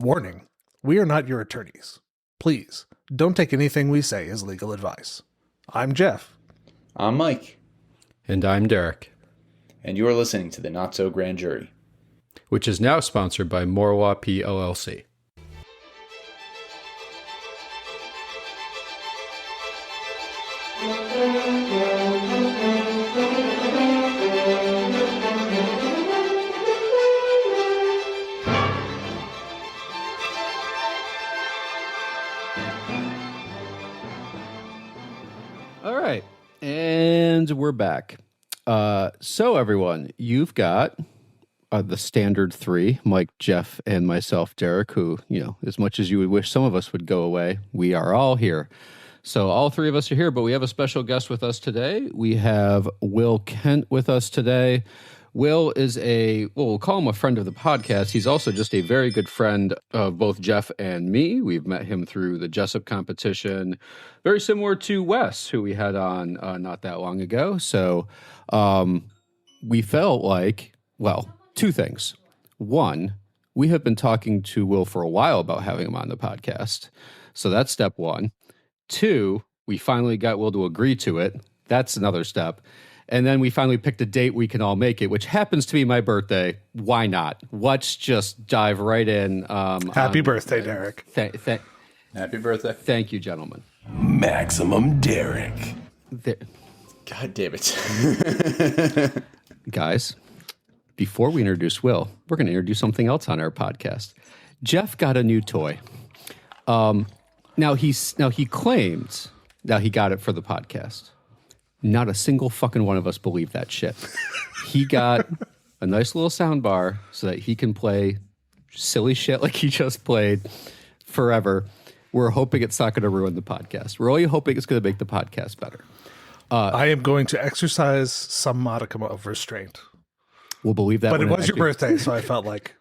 Warning, we are not your attorneys. Please, don't take anything we say as legal advice. I'm Geoff. I'm Mike. And I'm Derrick. And you are listening to the Not So Grand Jury, which is now sponsored by Morwa P. LLC. All right, and we're back. So everyone, you've got the standard three, Mike, Geoff, and myself, Derrick, who, as much as you would wish some of us would go away, we are all here. So all three of us are here, but we have a special guest with us today. We have Will Kent with us today. Will is we'll call him a friend of the podcast. He's also just a very good friend of both Geoff and me. We've met him through the Jessup competition, very similar to Wes, who we had on not that long ago. So we felt like, two things. One, we have been talking to Will for a while about having him on the podcast. So that's step one. Two, we finally got Will to agree to it. That's another step. And then we finally picked a date we can all make it, which happens to be my birthday. Why not? Let's just dive right in. Happy birthday, Derrick. Happy birthday. Thank you, gentlemen. Maximum Derrick. God damn it. Guys, before we introduce Will, we're going to introduce something else on our podcast. Geoff got a new toy. Now he claims that he got it for the podcast. Not a single fucking one of us believed that shit. He got a nice little sound bar so that he can play silly shit like he just played forever. We're hoping it's not going to ruin the podcast. We're only hoping it's going to make the podcast better. I am going to exercise some modicum of restraint. We'll believe that. But it was your birthday, so I felt like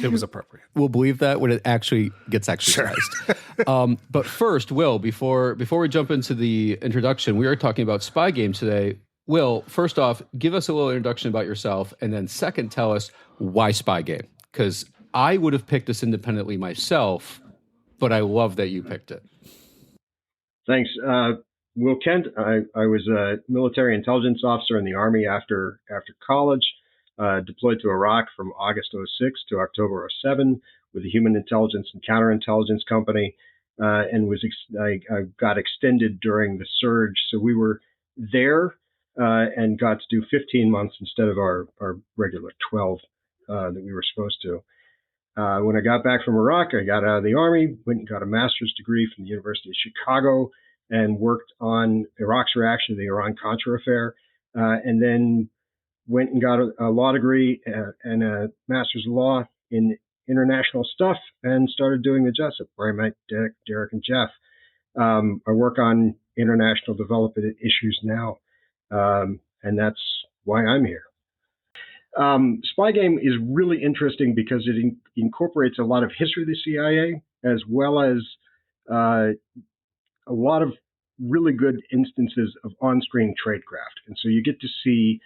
it was appropriate. We'll believe that when it actually gets exercised. Sure. But first, Will, before we jump into the introduction, we are talking about Spy Game today. Will, first off, give us a little introduction about yourself, and then second, tell us why Spy Game. Because I would have picked this independently myself, but I love that you picked it. Thanks. Will Kent. I was a military intelligence officer in the Army after college. Deployed to Iraq from August 06 to October 07 with the Human Intelligence and Counterintelligence Company, and I got extended during the surge. So we were there and got to do 15 months instead of our regular 12 that we were supposed to. When I got back from Iraq, I got out of the Army, went and got a master's degree from the University of Chicago, and worked on Iraq's reaction to the Iran-Contra affair, and then went and got a law degree and a master's of law in international stuff and started doing the Jessup, where I met Derrick and Geoff. I work on international development issues now, and that's why I'm here. Spy Game is really interesting because it incorporates a lot of history of the CIA, as well as a lot of really good instances of on-screen tradecraft. And so you get to see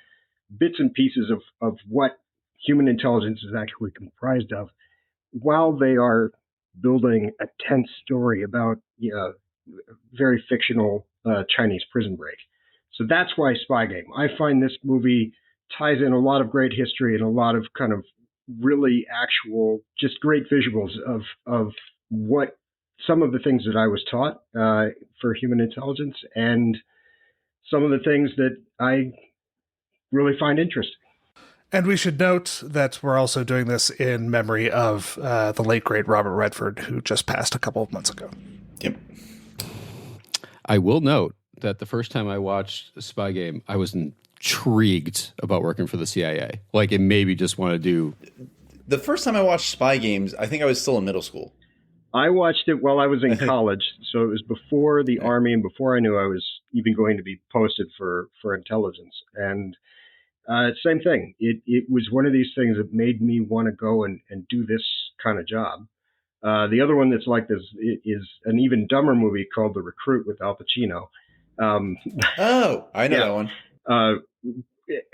bits and pieces of what human intelligence is actually comprised of while they are building a tense story about very fictional Chinese prison break. So that's why Spy Game. I find this movie ties in a lot of great history and a lot of kind of really actual, just great visuals of what some of the things that I was taught for human intelligence and some of the things that I really find interesting. And we should note that we're also doing this in memory of the late, great Robert Redford, who just passed a couple of months ago. Yep. I will note that the first time I watched Spy Game, I was intrigued about working for the CIA. Like, it made me just want to do... The first time I watched Spy Games, I think I was still in middle school. I watched it while I was in college, so it was before the Army and before I knew I was even going to be posted for intelligence. And same thing. It was one of these things that made me want to go and do this kind of job. The other one that's like this is an even dumber movie called The Recruit with Al Pacino. Oh, I know that one.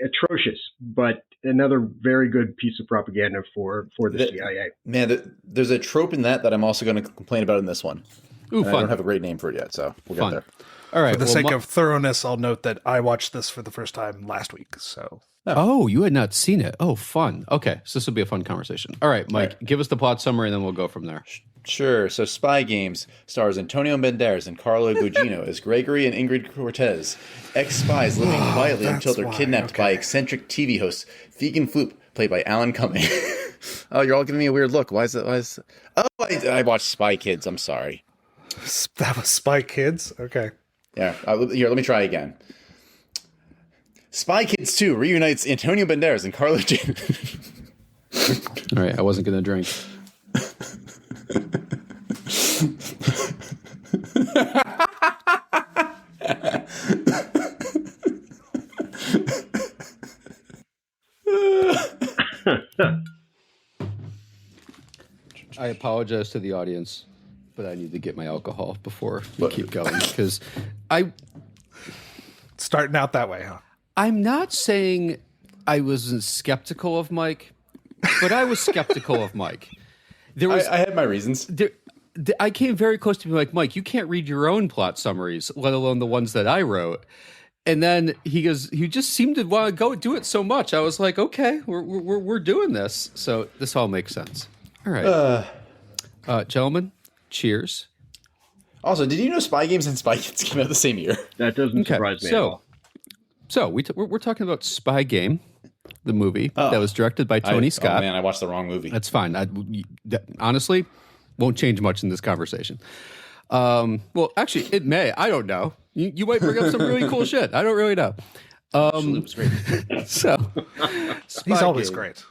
atrocious, but another very good piece of propaganda for the CIA. Man, there's a trope in that I'm also going to complain about in this one. Ooh, I don't have a great name for it yet, so we'll get there. All right. For the sake of thoroughness, I'll note that I watched this for the first time last week. So. Oh, you had not seen it. Oh, fun. Okay, so this will be a fun conversation. All right, Mike, give us the plot summary, and then we'll go from there. Sure. So Spy Games stars Antonio Banderas and Carlo Gugino as Gregory and Ingrid Cortez, ex-spies living quietly until they're kidnapped by eccentric TV host Vegan Floop, played by Alan Cumming. Oh, you're all giving me a weird look. Why is it? Oh, I watched Spy Kids. I'm sorry. That was Spy Kids? Okay. Yeah. Here, let me try again. Spy Kids 2 reunites Antonio Banderas and Carlo All right, I wasn't going to drink. I apologize to the audience, but I need to get my alcohol before we keep going because starting out that way, huh? I'm not saying I wasn't skeptical of Mike, but I was skeptical of Mike. I had my reasons. I came very close to being like, Mike, you can't read your own plot summaries, let alone the ones that I wrote. And then he goes, you just seemed to want to go do it so much. I was like, okay, we're doing this. So this all makes sense. All right. Gentlemen, cheers. Also, did you know Spy Games and Spy Kids came out the same year? That doesn't surprise me at all. So we're talking about Spy Game, the movie that was directed by Tony Scott. Oh, man, I watched the wrong movie. That's fine. Honestly, won't change much in this conversation. Well, actually, it may. I don't know. You might bring up some really cool shit. I don't really know. Actually, it was great. So, he's always great.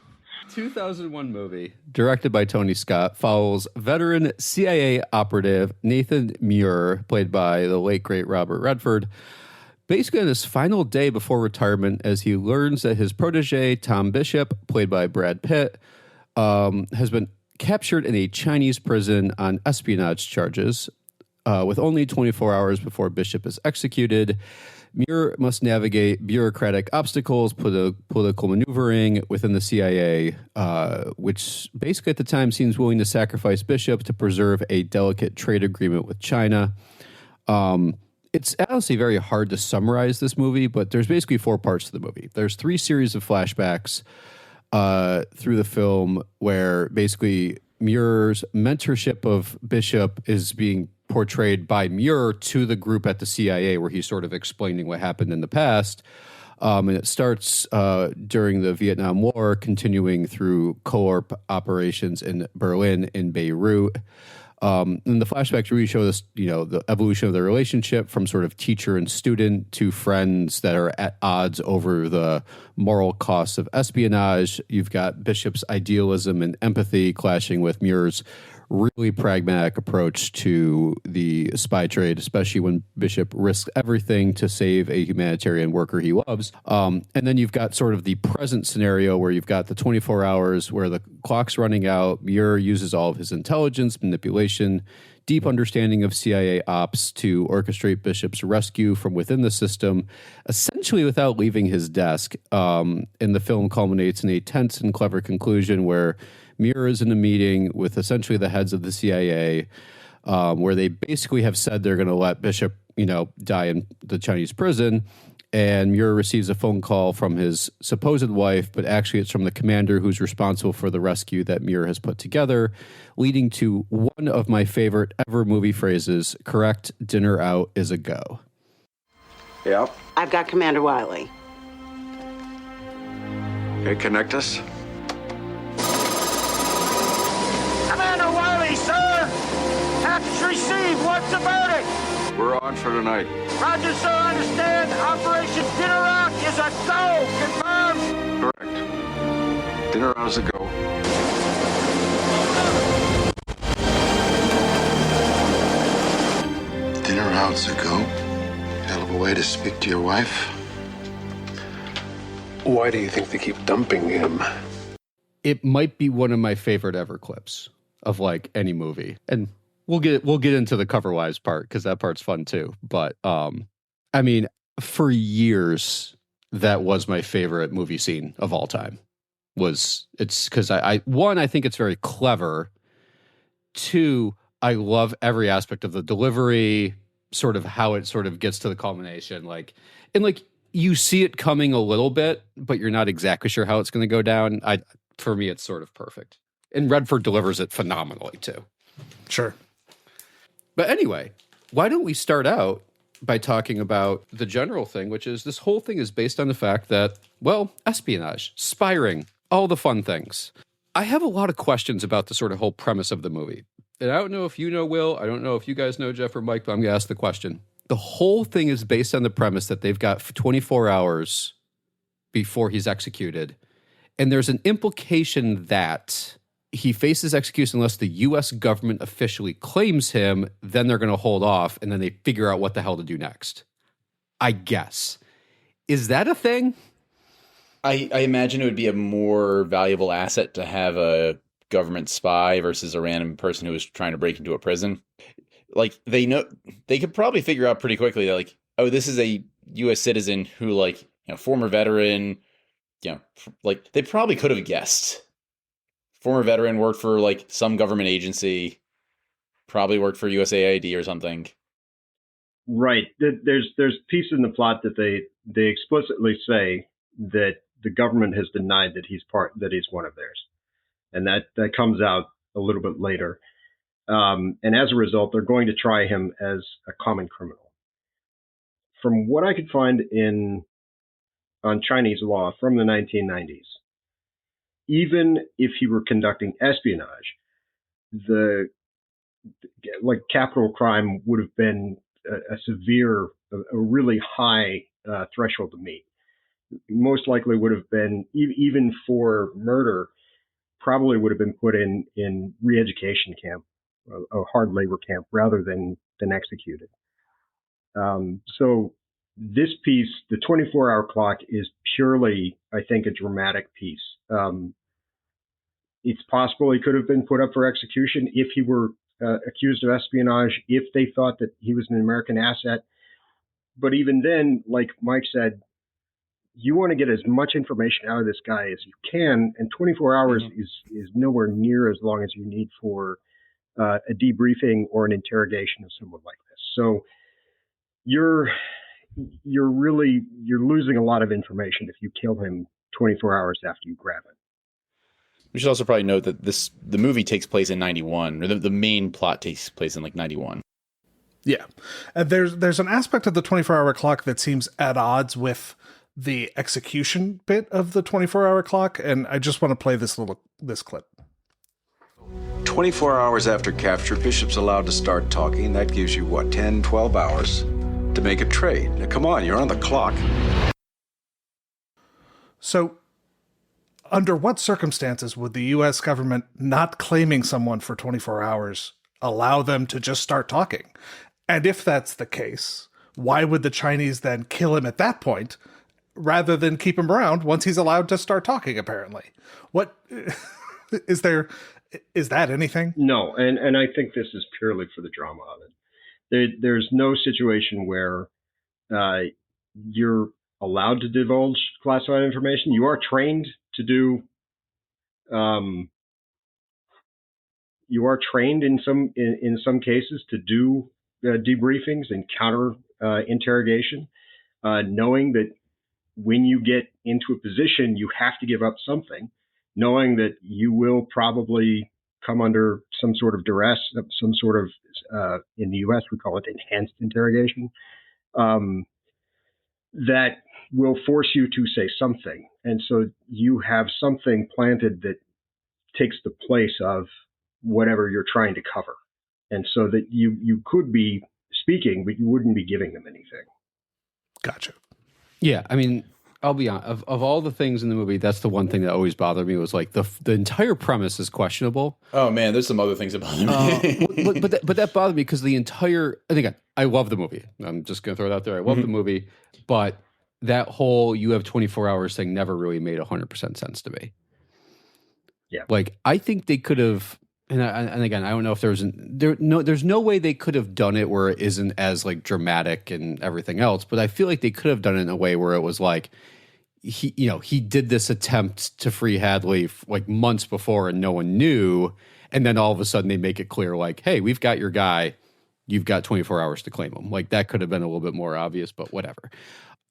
2001 movie directed by Tony Scott follows veteran CIA operative Nathan Muir, played by the late great Robert Redford, basically on his final day before retirement as he learns that his protege Tom Bishop, played by Brad Pitt, has been captured in a Chinese prison on espionage charges. With only 24 hours before Bishop is executed, Muir must navigate bureaucratic obstacles, political maneuvering within the CIA, which basically at the time seems willing to sacrifice Bishop to preserve a delicate trade agreement with China. It's honestly very hard to summarize this movie, but there's basically 4 parts to the movie. There's 3 series of flashbacks through the film where basically Muir's mentorship of Bishop is being portrayed by Muir to the group at the CIA, where he's sort of explaining what happened in the past. And it starts during the Vietnam War, continuing through co-op operations in Berlin and Beirut. And the flashbacks really show this, the evolution of their relationship from sort of teacher and student to friends that are at odds over the moral costs of espionage. You've got Bishop's idealism and empathy clashing with Muir's really pragmatic approach to the spy trade, especially when Bishop risks everything to save a humanitarian worker he loves. And then you've got sort of the present scenario where you've got the 24 hours where the clock's running out. Muir uses all of his intelligence, manipulation, deep understanding of CIA ops to orchestrate Bishop's rescue from within the system, essentially without leaving his desk. And the film culminates in a tense and clever conclusion where Muir is in a meeting with essentially the heads of the CIA, where they basically have said they're going to let Bishop, die in the Chinese prison. And Muir receives a phone call from his supposed wife, but actually it's from the commander who's responsible for the rescue that Muir has put together, leading to one of my favorite ever movie phrases: correct dinner out is a go. Yeah. I've got Commander Wiley. Okay, connect us. Commander Wiley, sir! Package received. What's about it? We're on for tonight. Roger, sir. Understand. Operation Dinner Out is a go. Confirmed. Correct. Dinner out is a go. Dinner out's a go. Hell of a way to speak to your wife. Why do you think they keep dumping him? It might be one of my favorite ever clips of like any movie. And we'll get into the cover-wise part because that part's fun too. But I mean, for years that was my favorite movie scene of all time. It's because I one, I think it's very clever. Two, I love every aspect of the delivery, sort of how it sort of gets to the culmination. Like you see it coming a little bit, but you're not exactly sure how it's going to go down. For me, it's sort of perfect. And Redford delivers it phenomenally too. Sure. But anyway, why don't we start out by talking about the general thing, which is this whole thing is based on the fact that, well, espionage, spying, all the fun things. I have a lot of questions about the sort of whole premise of the movie. And I don't know if you know, Will. I don't know if you guys know, Geoff or Mike, but I'm going to ask the question. The whole thing is based on the premise that they've got 24 hours before he's executed. And there's an implication that he faces execution unless the U.S. government officially claims him, then they're going to hold off, and then they figure out what the hell to do next. I guess. Is that a thing? I imagine it would be a more valuable asset to have a government spy versus a random person who was trying to break into a prison. Like, they could probably figure out pretty quickly that, like, oh, this is a U.S. citizen who, like, former veteran, like, they probably could have guessed. Former veteran, worked for, like, some government agency, probably worked for USAID or something. Right. There's pieces in the plot that they explicitly say that the government has denied that he's one of theirs, and that comes out a little bit later. And as a result, they're going to try him as a common criminal. From what I could find on Chinese law from the 1990s, even if he were conducting espionage, the capital crime would have been a really high threshold to meet. Most likely would have been, even for murder, probably would have been put in re-education camp, a hard labor camp, rather than executed. So this piece, the 24-hour clock, is purely, I think, a dramatic piece. It's possible he could have been put up for execution if he were accused of espionage, if they thought that he was an American asset. But even then, like Mike said, you want to get as much information out of this guy as you can, and 24 hours is nowhere near as long as you need for a debriefing or an interrogation of someone like this. So you're losing a lot of information if you kill him 24 hours after you grab him. We should also probably note that the movie takes place in 91, or the main plot takes place in, like, 91. Yeah. There's an aspect of the 24-hour clock that seems at odds with the execution bit of the 24-hour clock, and I just want to play this clip. 24 hours after capture, Bishop's allowed to start talking. That gives you, 10, 12 hours to make a trade. Now, come on, you're on the clock. So, under what circumstances would the U.S. government not claiming someone for 24 hours allow them to just start talking? And if that's the case, why would the Chinese then kill him at that point rather than keep him around once he's allowed to start talking, apparently? What is that anything? No, and I think this is purely for the drama of it. There's no situation where you're allowed to divulge classified information. You are trained to do. You are trained in some cases to do debriefings and counter interrogation, knowing that when you get into a position, you have to give up something, knowing that you will probably come under some sort of duress, some sort of, in the U.S. we call it enhanced interrogation, that will force you to say something. And so you have something planted that takes the place of whatever you're trying to cover. And so that you could be speaking, but you wouldn't be giving them anything. Gotcha. Yeah, I mean, I'll be honest. Of all the things in the movie, that's the one thing that always bothered me, was like the entire premise is questionable. Oh man, there's some other things that bother me. But that bothered me because the entire. And again, I love the movie. I'm just gonna throw it out there. I love the movie, but that whole you have 24 hours thing never really made 100% sense to me. Yeah, like I think they could have. And again, I don't know if there's no way they could have done it where it isn't as like dramatic and everything else. But I feel like they could have done it in a way where it was like, he did this attempt to free Hadley like months before and no one knew. And then all of a sudden they make it clear like, hey, we've got your guy. You've got 24 hours to claim him. Like that could have been a little bit more obvious, but whatever.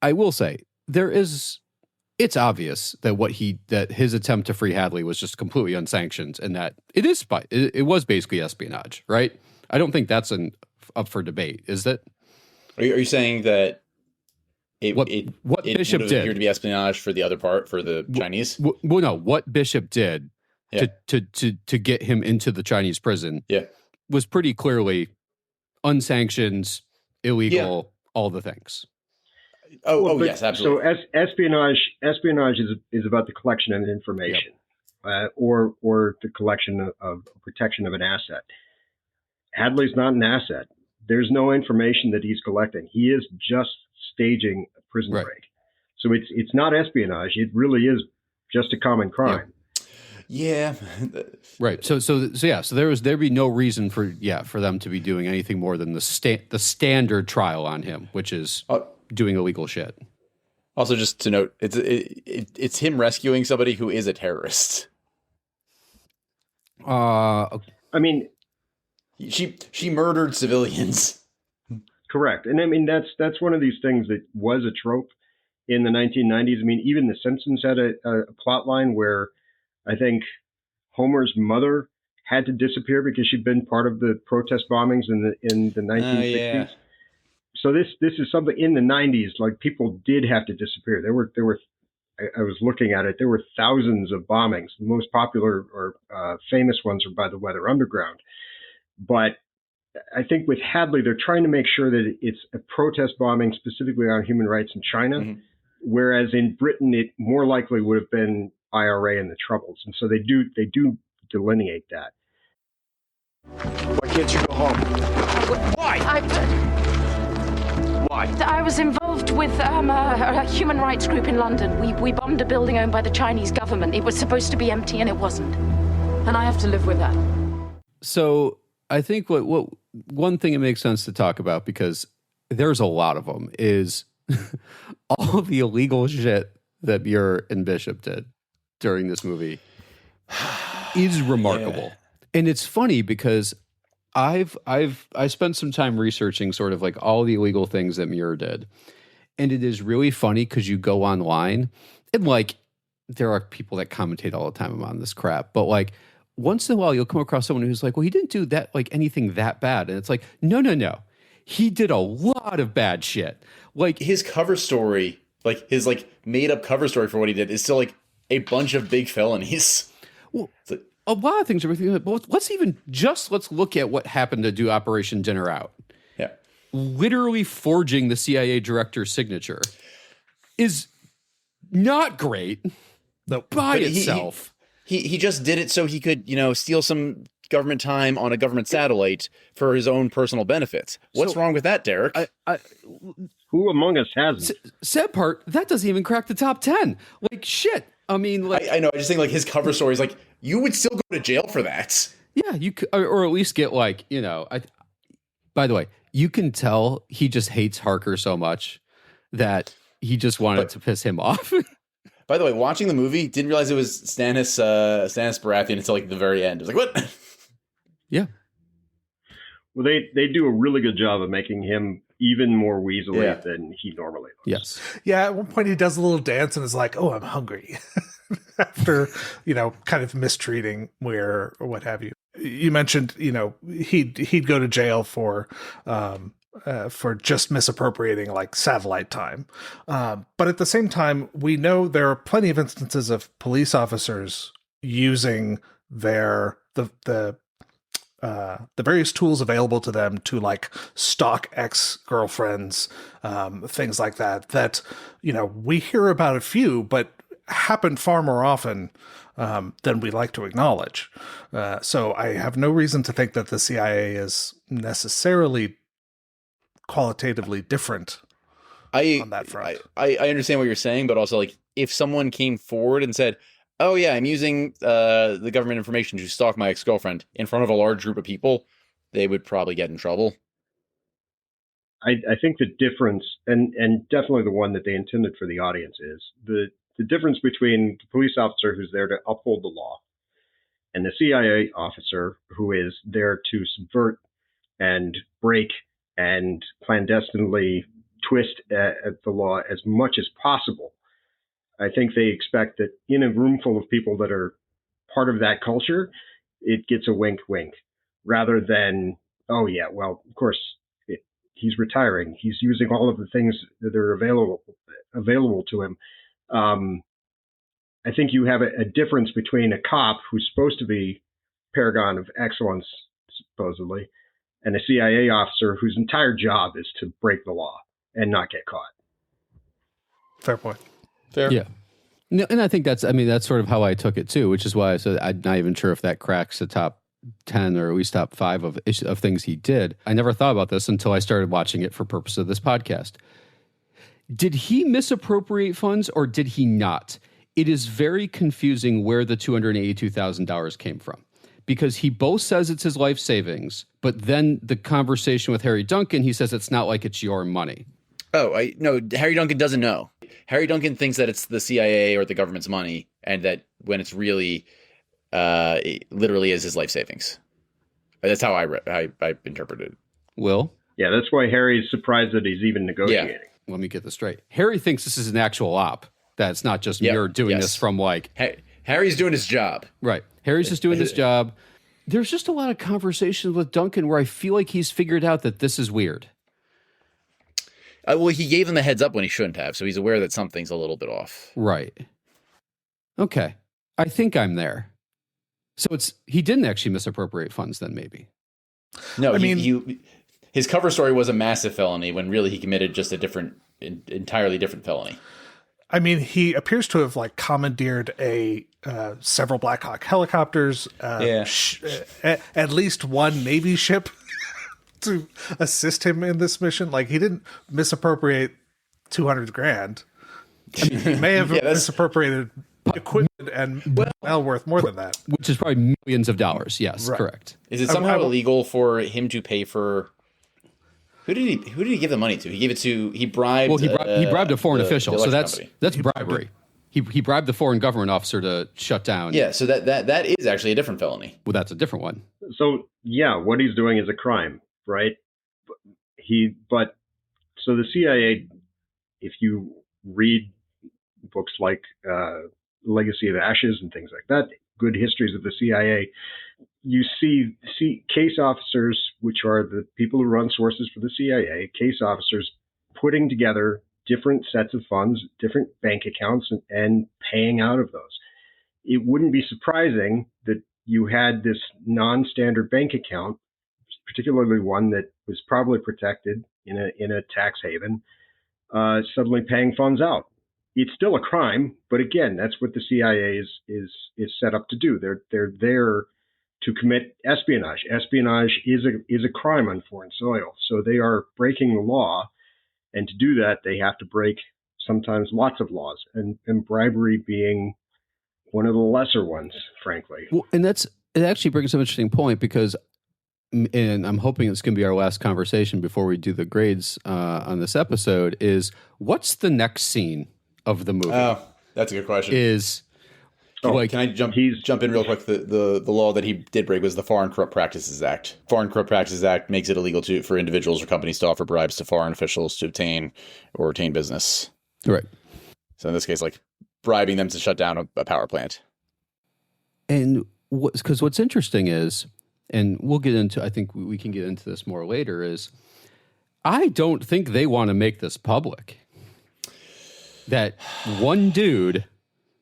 I will say it's obvious that his attempt to free Hadley was just completely unsanctioned and that it was basically espionage, right? I don't think that's up for debate, is it? Are you saying that what Bishop did appeared to be espionage for the other part, for the Chinese? Well, no, what Bishop did to get him into the Chinese prison was pretty clearly unsanctioned, illegal, all the things. Yes, absolutely. So espionage is about the collection of information, or the collection of protection of an asset. Hadley's not an asset. There's no information that he's collecting. He is just staging a prison break. So it's not espionage. It really is just a common crime. Yeah. Right. So there'd be no reason for them to be doing anything more than the standard trial on him, which is doing illegal shit. Also, just to note, it's him rescuing somebody who is a terrorist. I mean, she murdered civilians. Correct. And I mean, that's one of these things that was a trope in the 1990s. I mean, even The Simpsons had a plot line where I think Homer's mother had to disappear because she'd been part of the protest bombings in the 1960s. So this is something in the 90s, like people did have to disappear. There were I was looking at it, there were thousands of bombings. The most popular or famous ones are by the Weather Underground. But I think with Hadley, they're trying to make sure that it's a protest bombing specifically on human rights in China, whereas in Britain, it more likely would have been IRA and the Troubles. And so they do delineate that. Why can't you go home? Why? I was involved with a human rights group in London. We bombed a building owned by the Chinese government. It was supposed to be empty and it wasn't. And I have to live with that. So I think what one thing it makes sense to talk about, because there's a lot of them, is all the illegal shit that Muir and Bishop did during this movie is remarkable. And it's funny because I spent some time researching sort of like all the illegal things that Muir did. And it is really funny because you go online and like there are people that commentate all the time on this crap, but like once in a while you'll come across someone who's like, well, he didn't do that, like anything that bad. And it's like, no. He did a lot of bad shit. Like his cover story, like his like made up cover story for what he did is still like a bunch of big felonies. Well, a lot of things are thinking, but let's look at what happened to do Operation Dinner Out. Yeah. Literally forging the CIA director's signature is not great by itself. He just did it so he could, steal some government time on a government satellite for his own personal benefits. What's wrong with that, Derrick? Who among us hasn't? Sad part, that doesn't even crack the top 10. Like, shit. I mean, like... I know. I just think, like, his cover story is like, you would still go to jail for that. Yeah, you could, or at least get, like, by the way, you can tell he just hates Harker so much that he just wanted to piss him off. By the way, watching the movie, didn't realize it was Stannis Baratheon until, like, the very end. I was like, what? Yeah. Well, they do a really good job of making him even more weaselly than he normally looks. Yes. Yeah, at one point he does a little dance and is like, oh, I'm hungry. After, kind of mistreating Muir or what have you. You mentioned, he'd go to jail for just misappropriating like satellite time. But at the same time, we know there are plenty of instances of police officers using the various tools available to them to like stalk ex-girlfriends, things like that, we hear about a few, but happen far more often than we like to acknowledge. So I have no reason to think that the CIA is necessarily qualitatively different on that front. I understand what you're saying, but also like if someone came forward and said, oh yeah, I'm using the government information to stalk my ex-girlfriend in front of a large group of people, they would probably get in trouble. I think the difference, and definitely the one that they intended for the audience, is the difference between the police officer who's there to uphold the law and the CIA officer who is there to subvert and break and clandestinely twist at the law as much as possible. I think they expect that in a room full of people that are part of that culture, it gets a wink, wink, rather than, oh yeah, well, of course, he's retiring. He's using all of the things that are available to him. I think you have a difference between a cop who's supposed to be paragon of excellence, supposedly, and a CIA officer whose entire job is to break the law and not get caught. Fair point. Fair. Yeah. No, and I think that's sort of how I took it too, which is why I said I'm not even sure if that cracks the top 10 or at least top 5 of things he did. I never thought about this until I started watching it for purpose of this podcast. Did he misappropriate funds or did he not? It is very confusing where the $282,000 came from, because he both says it's his life savings, but then the conversation with Harry Duncan, he says it's not like it's your money. Oh, no, Harry Duncan doesn't know. Harry Duncan thinks that it's the CIA or the government's money, and that when it's really, it literally is his life savings. That's how I interpreted it. Will? Yeah, that's why Harry's surprised that he's even negotiating. Yeah. Let me get this straight. Harry thinks this is an actual op. That's not just Muir doing this from like... Harry's doing his job. Right. Harry's just doing his job. There's just a lot of conversations with Duncan where I feel like he's figured out that this is weird. Well, he gave him a heads up when he shouldn't have, so he's aware that something's a little bit off. Right. Okay. I think I'm there. So he didn't actually misappropriate funds then, maybe. No, his cover story was a massive felony when really he committed just entirely different felony. I mean, he appears to have like commandeered several Black Hawk helicopters, at least one Navy ship to assist him in this mission. Like, he didn't misappropriate $200,000. I mean, he may have misappropriated equipment and well worth more than that, which is probably millions of dollars. Yes, right. Correct. Is it somehow illegal for him to pay for? Who did he give the money to? He gave it to. He bribed. Well, he bribed a foreign official, so that's bribery. He bribed the foreign government officer to shut down. Yeah, so that is actually a different felony. Well, that's a different one. So yeah, what he's doing is a crime, right? So the CIA, if you read books like Legacy of Ashes and things like that, good histories of the CIA, you see case officers, which are the people who run sources for the CIA, case officers putting together different sets of funds, different bank accounts, and paying out of those. It wouldn't be surprising that you had this non-standard bank account, particularly one that was probably protected in a tax haven, suddenly paying funds out. It's still a crime, but again, that's what the CIA is set up to do. They're there to commit espionage. Espionage is a crime on foreign soil, so they are breaking the law, and to do that, they have to break sometimes lots of laws, and bribery being one of the lesser ones, frankly. Well, and it actually brings up an interesting point, because, and I'm hoping it's going to be our last conversation before we do the grades on this episode, is what's the next scene of the movie? Oh, that's a good question. Can I jump in real quick? The law that he did break was the Foreign Corrupt Practices Act. Foreign Corrupt Practices Act makes it illegal for individuals or companies to offer bribes to foreign officials to obtain business. Right. So in this case, like bribing them to shut down a power plant. And because what's interesting is, and we'll get into, I think we can get into this more later, is I don't think they want to make this public. That one dude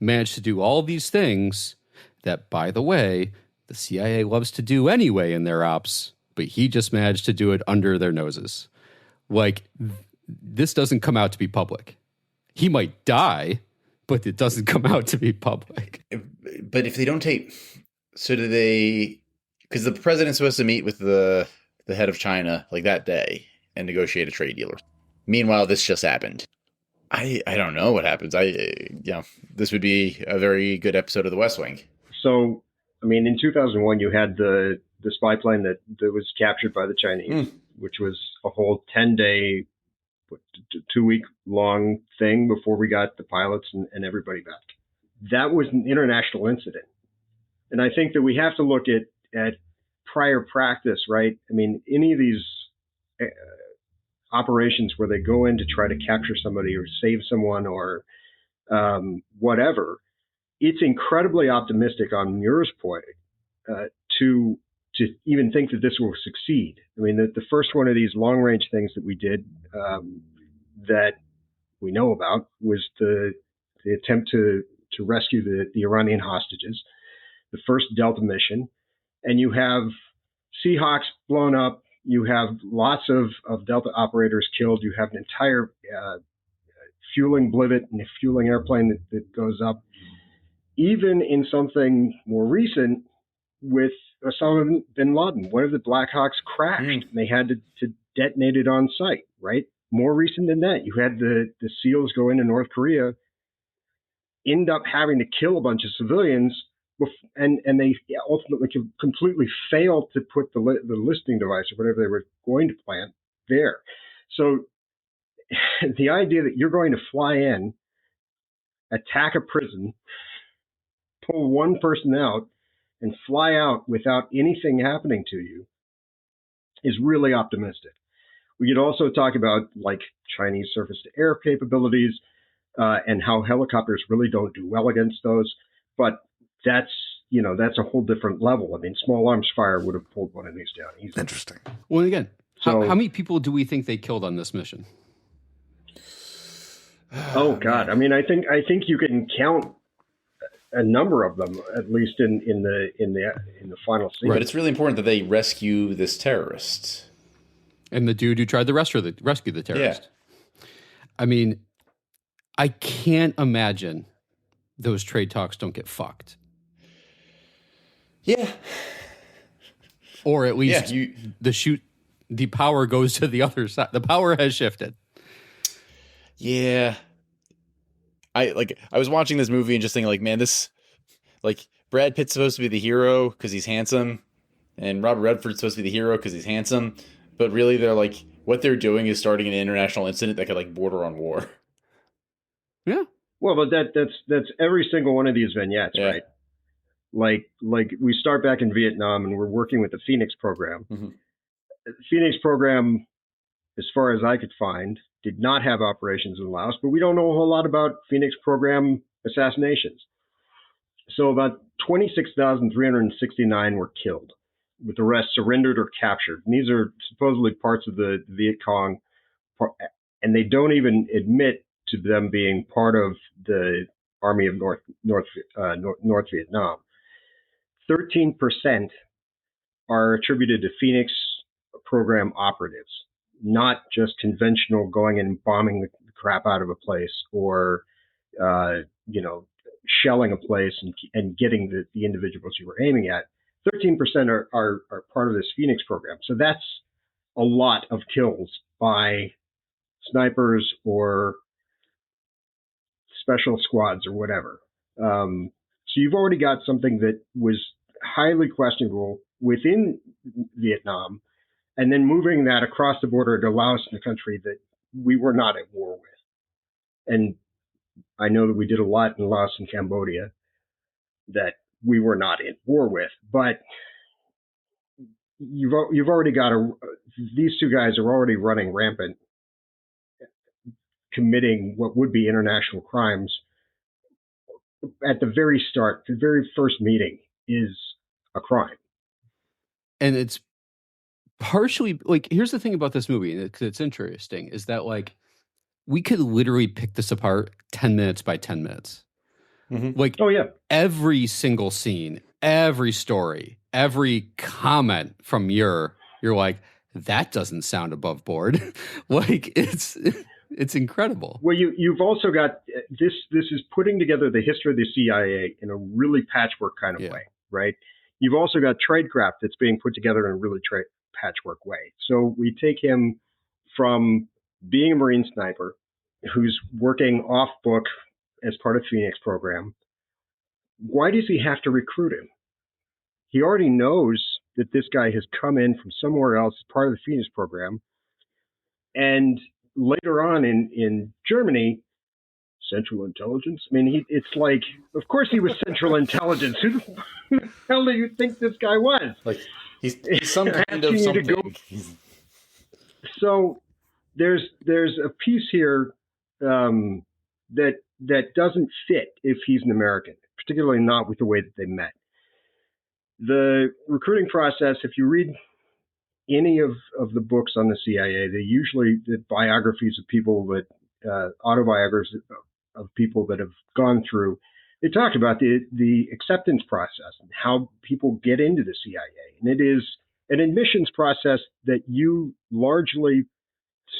managed to do all these things that, by the way, the CIA loves to do anyway in their ops, but he just managed to do it under their noses. Like, this doesn't come out to be public. He might die, but it doesn't come out to be public. But if they don't so do they, because the president's supposed to meet with the head of China like that day and negotiate a trade deal. Meanwhile, this just happened. I don't know what happens. This would be a very good episode of The West Wing. So, I mean, in 2001, you had the spy plane that was captured by the Chinese, which was a whole 10-day 2-week long thing before we got the pilots and everybody back. That was an international incident. And I think that we have to look at prior practice, right? I mean, any of these operations where they go in to try to capture somebody or save someone or whatever, it's incredibly optimistic on Muir's point to even think that this will succeed. I mean, the first one of these long-range things that we did that we know about was the attempt to rescue the Iranian hostages, the first Delta mission, and you have Seahawks blown up, you have lots of Delta operators killed, you have an entire fueling blivet and a fueling airplane that goes up. Even in something more recent with Osama bin Laden, one of the Black Hawks crashed and they had to detonate it on site, right? More recent than that, you had the SEALs go into North Korea, end up having to kill a bunch of civilians, and they ultimately completely failed to put the listening device or whatever they were going to plant there. So the idea that you're going to fly in, attack a prison, pull one person out, and fly out without anything happening to you is really optimistic. We could also talk about like Chinese surface-to-air capabilities and how helicopters really don't do well against those. But that's a whole different level. I mean, small arms fire would have pulled one of these down easily. Interesting. Well, again, how many people do we think they killed on this mission? Oh God! I mean, I think you can count a number of them, at least in the final scene. But it's really important that they rescue this terrorist and the dude who tried to rescue the terrorist. Yeah. I mean, I can't imagine those trade talks don't get fucked. Yeah. Or at least the power goes to the other side. The power has shifted. Yeah. I was watching this movie and just thinking like, man, this, like, Brad Pitt's supposed to be the hero because he's handsome, and Robert Redford's supposed to be the hero because he's handsome, but really they're like, what they're doing is starting an international incident that could like border on war. Yeah. Well, but that's every single one of these vignettes, right? Like we start back in Vietnam and we're working with the Phoenix program. Mm-hmm. The Phoenix program, as far as I could find, did not have operations in Laos, but we don't know a whole lot about Phoenix program assassinations. So about 26,369 were killed, with the rest surrendered or captured. And these are supposedly parts of the Viet Cong, and they don't even admit to them being part of the Army of North Vietnam. 13% are attributed to Phoenix program operatives, not just conventional going and bombing the crap out of a place or, shelling a place and getting the individuals you were aiming at. 13% are part of this Phoenix program. So that's a lot of kills by snipers or special squads or whatever. So you've already got something that was highly questionable within Vietnam, and then moving that across the border to Laos, in a country that we were not at war with. And I know that we did a lot in Laos and Cambodia that we were not at war with, but you've already got these two guys are already running rampant, committing what would be international crimes. At the very start, the very first meeting is a crime. And it's partially like, here's the thing about this movie, and it's interesting, is that like we could literally pick this apart 10 minutes by 10 minutes. Mm-hmm. Like, oh yeah, every single scene, every story, every comment from you're like, that doesn't sound above board. Like it's incredible. Well, you've also got this is putting together the history of the CIA in a really patchwork kind of way, right? You've also got tradecraft that's being put together in a really patchwork way. So we take him from being a Marine sniper who's working off book as part of Phoenix program. Why does he have to recruit him? He already knows that this guy has come in from somewhere else as part of the Phoenix program. And later on in Germany, Central Intelligence. I mean, it's like, of course he was Central Intelligence. Who the hell do you think this guy was? Like he's some kind of something. So there's a piece here that doesn't fit if he's an American, particularly not with the way that they met. The recruiting process, if you read any of the books on the CIA, they usually the biographies of people that autobiographies of people that have gone through. They talk about the acceptance process and how people get into the CIA, and it is an admissions process that you largely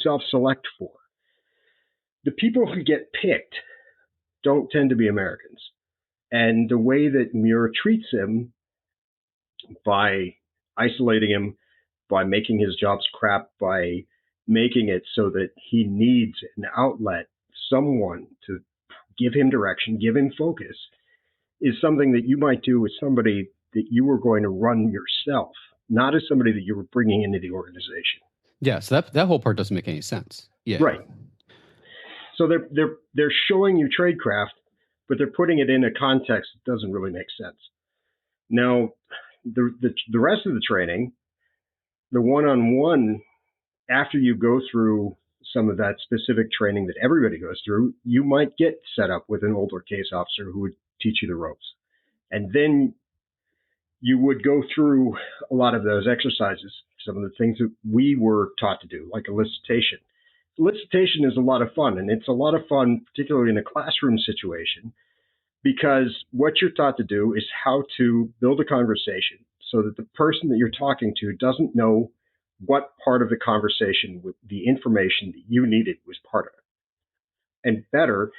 self-select for. The people who get picked don't tend to be Americans, and the way that Muir treats him by isolating him, by making his jobs crap, by making it so that he needs an outlet, someone to give him direction, give him focus, is something that you might do with somebody that you were going to run yourself, not as somebody that you were bringing into the organization. Yeah, so that whole part doesn't make any sense. Yeah, right. So they're showing you tradecraft, but they're putting it in a context that doesn't really make sense. Now, the rest of the training, the one-on-one, after you go through some of that specific training that everybody goes through, you might get set up with an older case officer who would teach you the ropes. And then you would go through a lot of those exercises, some of the things that we were taught to do, like elicitation. Elicitation is a lot of fun, and it's a lot of fun, particularly in a classroom situation, because what you're taught to do is how to build a conversation so that the person that you're talking to doesn't know what part of the conversation with the information that you needed was part of it. And better,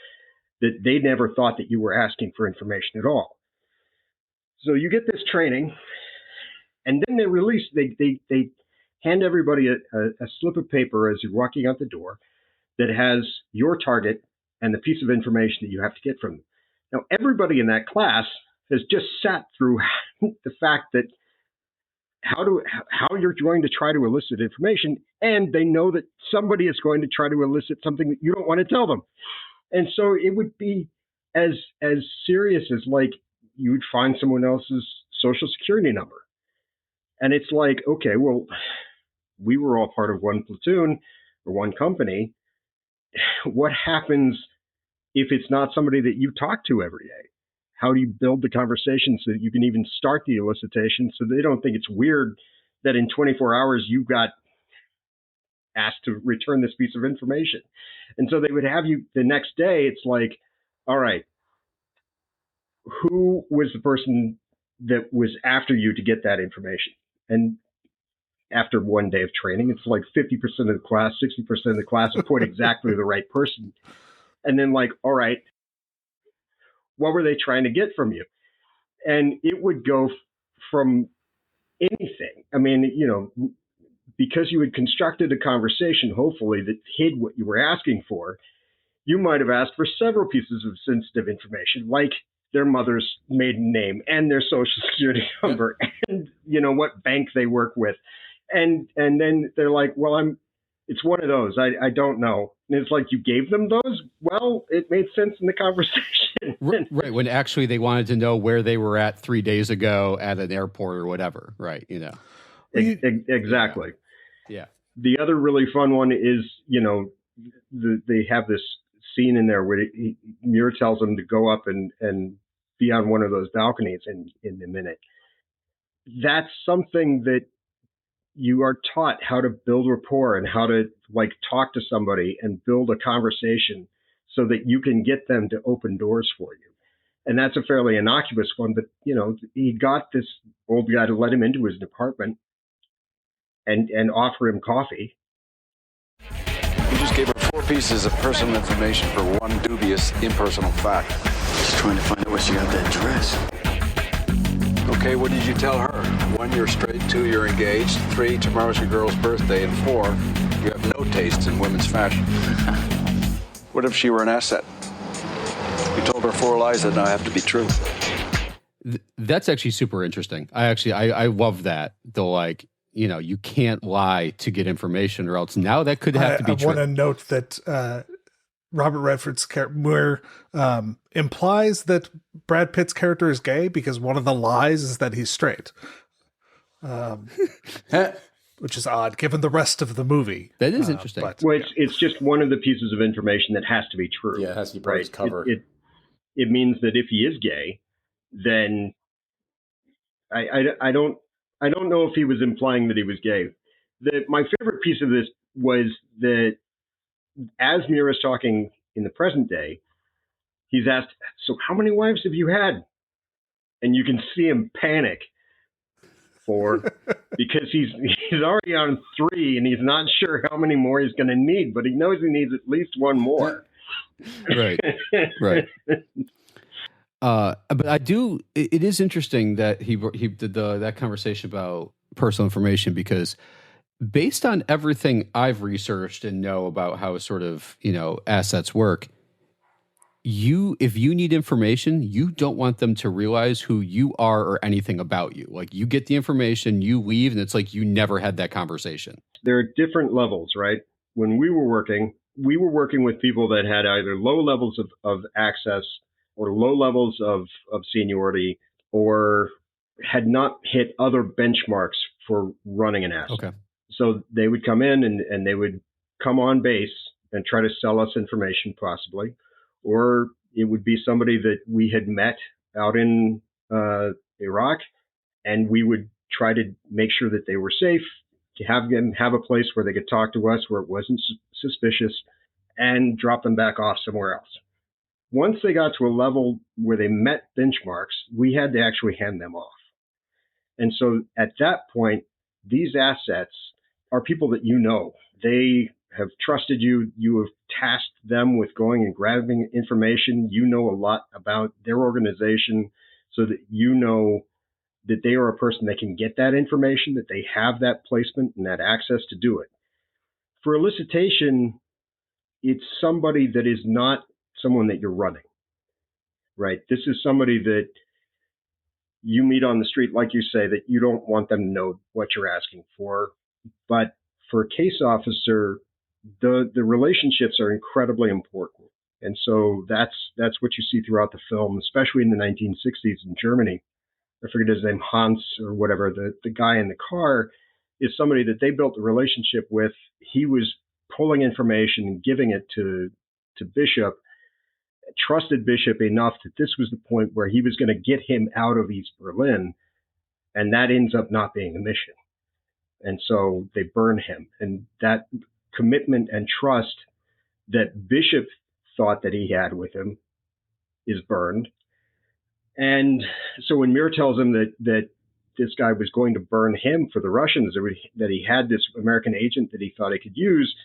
that they never thought that you were asking for information at all. So you get this training, and then they hand everybody a slip of paper as you're walking out the door that has your target and the piece of information that you have to get from them. Now, everybody in that class has just sat through the fact that how you're going to try to elicit information, and they know that somebody is going to try to elicit something that you don't want to tell them. And so it would be as serious as like you would find someone else's social security number. And it's like, okay, well, we were all part of one platoon or one company. What happens if it's not somebody that you talk to every day? How do you build the conversation so that you can even start the elicitation so they don't think it's weird that in 24 hours you got asked to return this piece of information? And so they would have you the next day. It's like, all right, who was the person that was after you to get that information? And after one day of training, it's like 50% of the class, 60% of the class will point exactly the right person. And then like, all right, what were they trying to get from you? And it would go from anything. I mean, you know, because you had constructed a conversation, hopefully, that hid what you were asking for, you might have asked for several pieces of sensitive information, like their mother's maiden name and their social security number and, you know, what bank they work with. And then they're like, well, it's one of those. I don't know. And it's like, you gave them those? Well, it made sense in the conversation. Right. When actually they wanted to know where they were at 3 days ago at an airport or whatever. Right. You know, exactly. Yeah. The other really fun one is, you know, they have this scene in there where Muir tells them to go up and be on one of those balconies in a minute. That's something that you are taught how to build rapport and how to like talk to somebody and build a conversation so that you can get them to open doors for you. And that's a fairly innocuous one, but you know, he got this old guy to let him into his department and offer him coffee. You just gave her 4 pieces of personal information for one dubious impersonal fact. Just trying to find out where she got that dress. Okay, what did you tell her? 1, you're straight. 2, you're engaged. 3, tomorrow's your girl's birthday. And 4, you have no taste in women's fashion. What if she were an asset? You told her 4 lies that now have to be true. That's actually super interesting. I love that. The like, you can't lie to get information, or else now that could have to be true. I want to note that Robert Redford's character Muir implies that Brad Pitt's character is gay because one of the lies is that he's straight. Which is odd, given the rest of the movie. That is interesting. But, well, it's just one of the pieces of information that has to be true. Yeah, it has to be part of his cover. It means that if he is gay, then I don't know if he was implying that he was gay. My favorite piece of this was that as Muir is talking in the present day, he's asked, "So how many wives have you had?" And you can see him panic because he's already on 3 and he's not sure how many more he's going to need, but he knows he needs at least one more. Right. But I do. It is interesting that he did that conversation about personal information, because based on everything I've researched and know about how sort of assets work, if you need information, you don't want them to realize who you are or anything about you. Like, you get the information, you leave, and it's like you never had that conversation. There are different levels, right? When we were working with people that had either low levels of access or low levels of seniority, or had not hit other benchmarks for running an asset. Okay. So they would come in and they would come on base and try to sell us information, possibly. Or it would be somebody that we had met out in Iraq, and we would try to make sure that they were safe, to have them have a place where they could talk to us, where it wasn't suspicious, and drop them back off somewhere else. Once they got to a level where they met benchmarks, we had to actually hand them off. And so at that point, these assets are people that they have trusted you. You have tasked them with going and grabbing information. You know a lot about their organization, so that that they are a person that can get that information, that they have that placement and that access to do it. For elicitation, it's somebody that is not someone that you're running, right? This is somebody that you meet on the street, like you say, that you don't want them to know what you're asking for. But for a case officer, the relationships are incredibly important. And so that's what you see throughout the film, especially in the 1960s in Germany. I forget his name, Hans or whatever, the guy in the car is somebody that they built a relationship with. He was pulling information and giving it to Bishop, trusted Bishop enough that this was the point where he was going to get him out of East Berlin, and that ends up not being the mission. And so they burn him. And that commitment and trust that Bishop thought that he had with him is burned. And so when Muir tells him that this guy was going to burn him for the Russians, that he had this American agent that he thought he could use,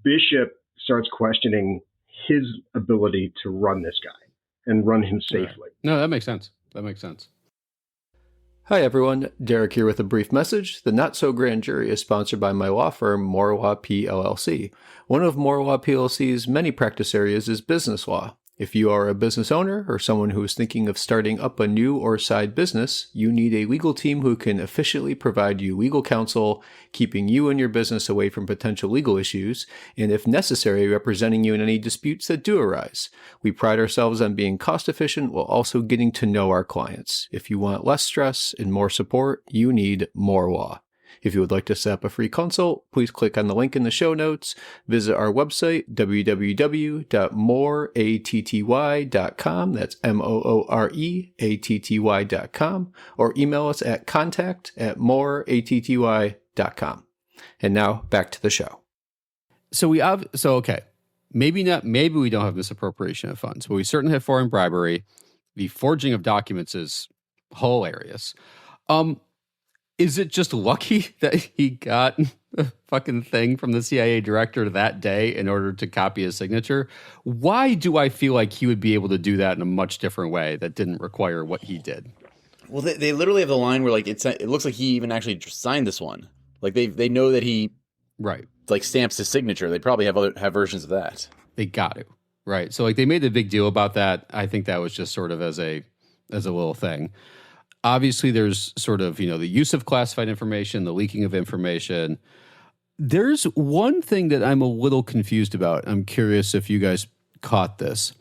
Bishop starts questioning his ability to run this guy and run him safely. Right. No, that makes sense. Hi, everyone. Derrick here with a brief message. The Not So Grand Jury is sponsored by my law firm, Moore Law PLLC. One of Moore Law PLLC's many practice areas is business law. If you are a business owner or someone who is thinking of starting up a new or side business, you need a legal team who can efficiently provide you legal counsel, keeping you and your business away from potential legal issues, and if necessary, representing you in any disputes that do arise. We pride ourselves on being cost efficient while also getting to know our clients. If you want less stress and more support, you need Moore Law. If you would like to set up a free consult, please click on the link in the show notes, visit our website, www.mooreatty.com, that's mooreatty.com, or email us at contact@mooreatty.com. And now, back to the show. Okay, maybe we don't have misappropriation of funds, but we certainly have foreign bribery. The forging of documents is hilarious. Is it just lucky that he got a fucking thing from the CIA director that day in order to copy his signature? Why do I feel like he would be able to do that in a much different way that didn't require what he did? Well, they literally have the line where like it looks like he even actually signed this one. Like they know that he like stamps his signature. They probably have versions of that. They got to, right? So like they made a big deal about that. I think that was just sort of as a little thing. obviously there's sort of, the use of classified information, the leaking of information. There's one thing that I'm a little confused about. I'm curious if you guys caught this.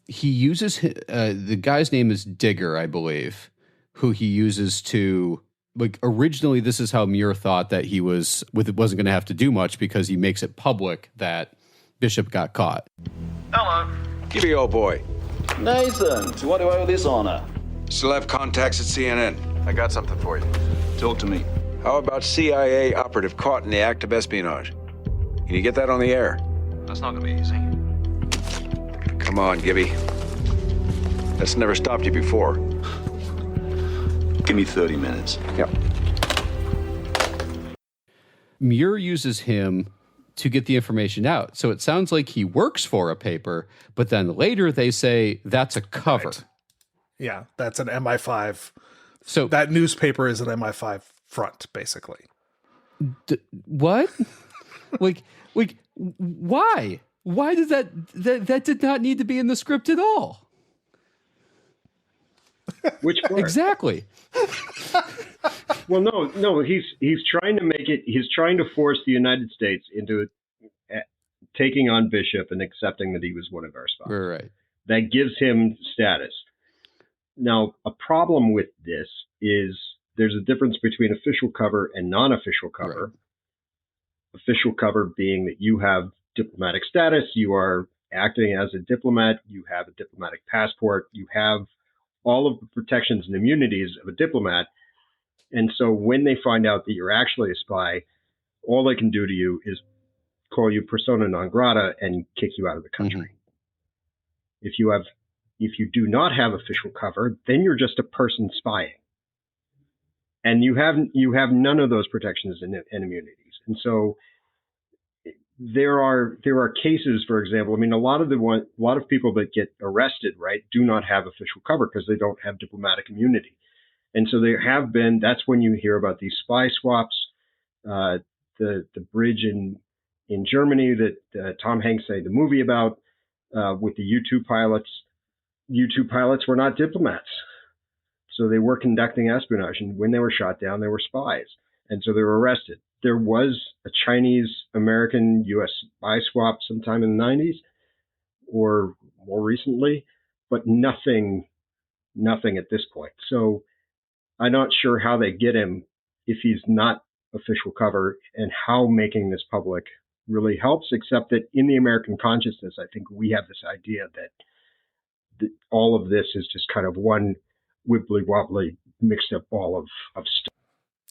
He uses, the guy's name is Digger, I believe, who he uses to, like, originally this is how Muir thought that he wasn't going to have to do much because he makes it public that Bishop got caught. Hello. Give me old boy. Nathan, to what do I owe this honor? Still have contacts at CNN. I got something for you. Talk to me. How about CIA operative caught in the act of espionage? Can you get that on the air? That's not gonna be easy. Come on, Gibby. That's never stopped you before. Give me 30 minutes. Yep. Muir uses him to get the information out. So it sounds like he works for a paper, but then later they say that's a cover. Right. Yeah, that's an MI5. So that newspaper is an MI5 front, basically. What? like, why? Why did that did not need to be in the script at all? Which part? Exactly. Well, no, he's trying to make it. He's trying to force the United States into taking on Bishop and accepting that he was one of our spies. Right. That gives him status. Now, a problem with this is there's a difference between official cover and non-official cover. Right. Official cover being that you have diplomatic status, you are acting as a diplomat, you have a diplomatic passport, you have all of the protections and immunities of a diplomat. And so when they find out that you're actually a spy, all they can do to you is call you persona non grata and kick you out of the country. Mm-hmm. If you do not have official cover, then you're just a person spying. And you have none of those protections and immunities. And so there are cases, for example, I mean, a lot of people that get arrested, right, do not have official cover because they don't have diplomatic immunity. And so there have been, that's when you hear about these spy swaps, the bridge in Germany that Tom Hanks made the movie about, with the U-2 pilots. U-2 pilots were not diplomats. So they were conducting espionage, and when they were shot down, they were spies. And so they were arrested. There was a Chinese-American-U.S. spy swap sometime in the 90s or more recently, but nothing at this point. So I'm not sure how they get him if he's not official cover and how making this public really helps, except that in the American consciousness, I think we have this idea that all of this is just kind of one wibbly wobbly mixed up ball of stuff.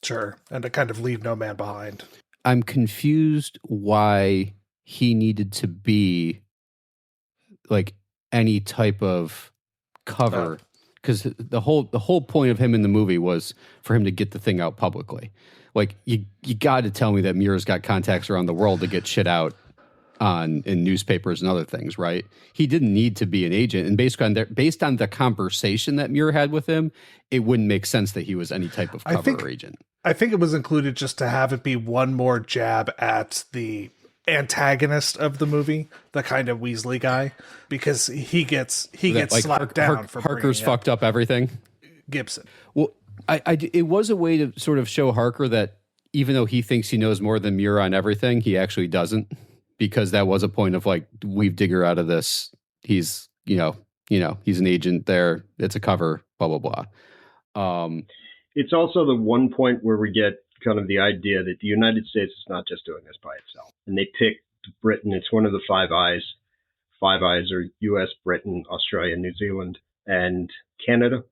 Sure. And to kind of leave no man behind. I'm confused why he needed to be like any type of cover, because the whole point of him in the movie was for him to get the thing out publicly. Like you got to tell me that Muir's got contacts around the world to get shit out in newspapers and other things, right? He didn't need to be an agent, and based on the conversation that Muir had with him, it wouldn't make sense that he was any type of cover agent. I think it was included just to have it be one more jab at the antagonist of the movie, the kind of Weasley guy, because he gets like slapped down for Harker's fucked up everything. Gibson. Well, it was a way to sort of show Harker that even though he thinks he knows more than Muir on everything, he actually doesn't. Because that was a point of like, we've Digger out of this. He's, he's an agent there. It's a cover, blah, blah, blah. It's also the one point where we get kind of the idea that the United States is not just doing this by itself. And they picked Britain. It's one of the Five Eyes. Five Eyes are US, Britain, Australia, New Zealand, and Canada.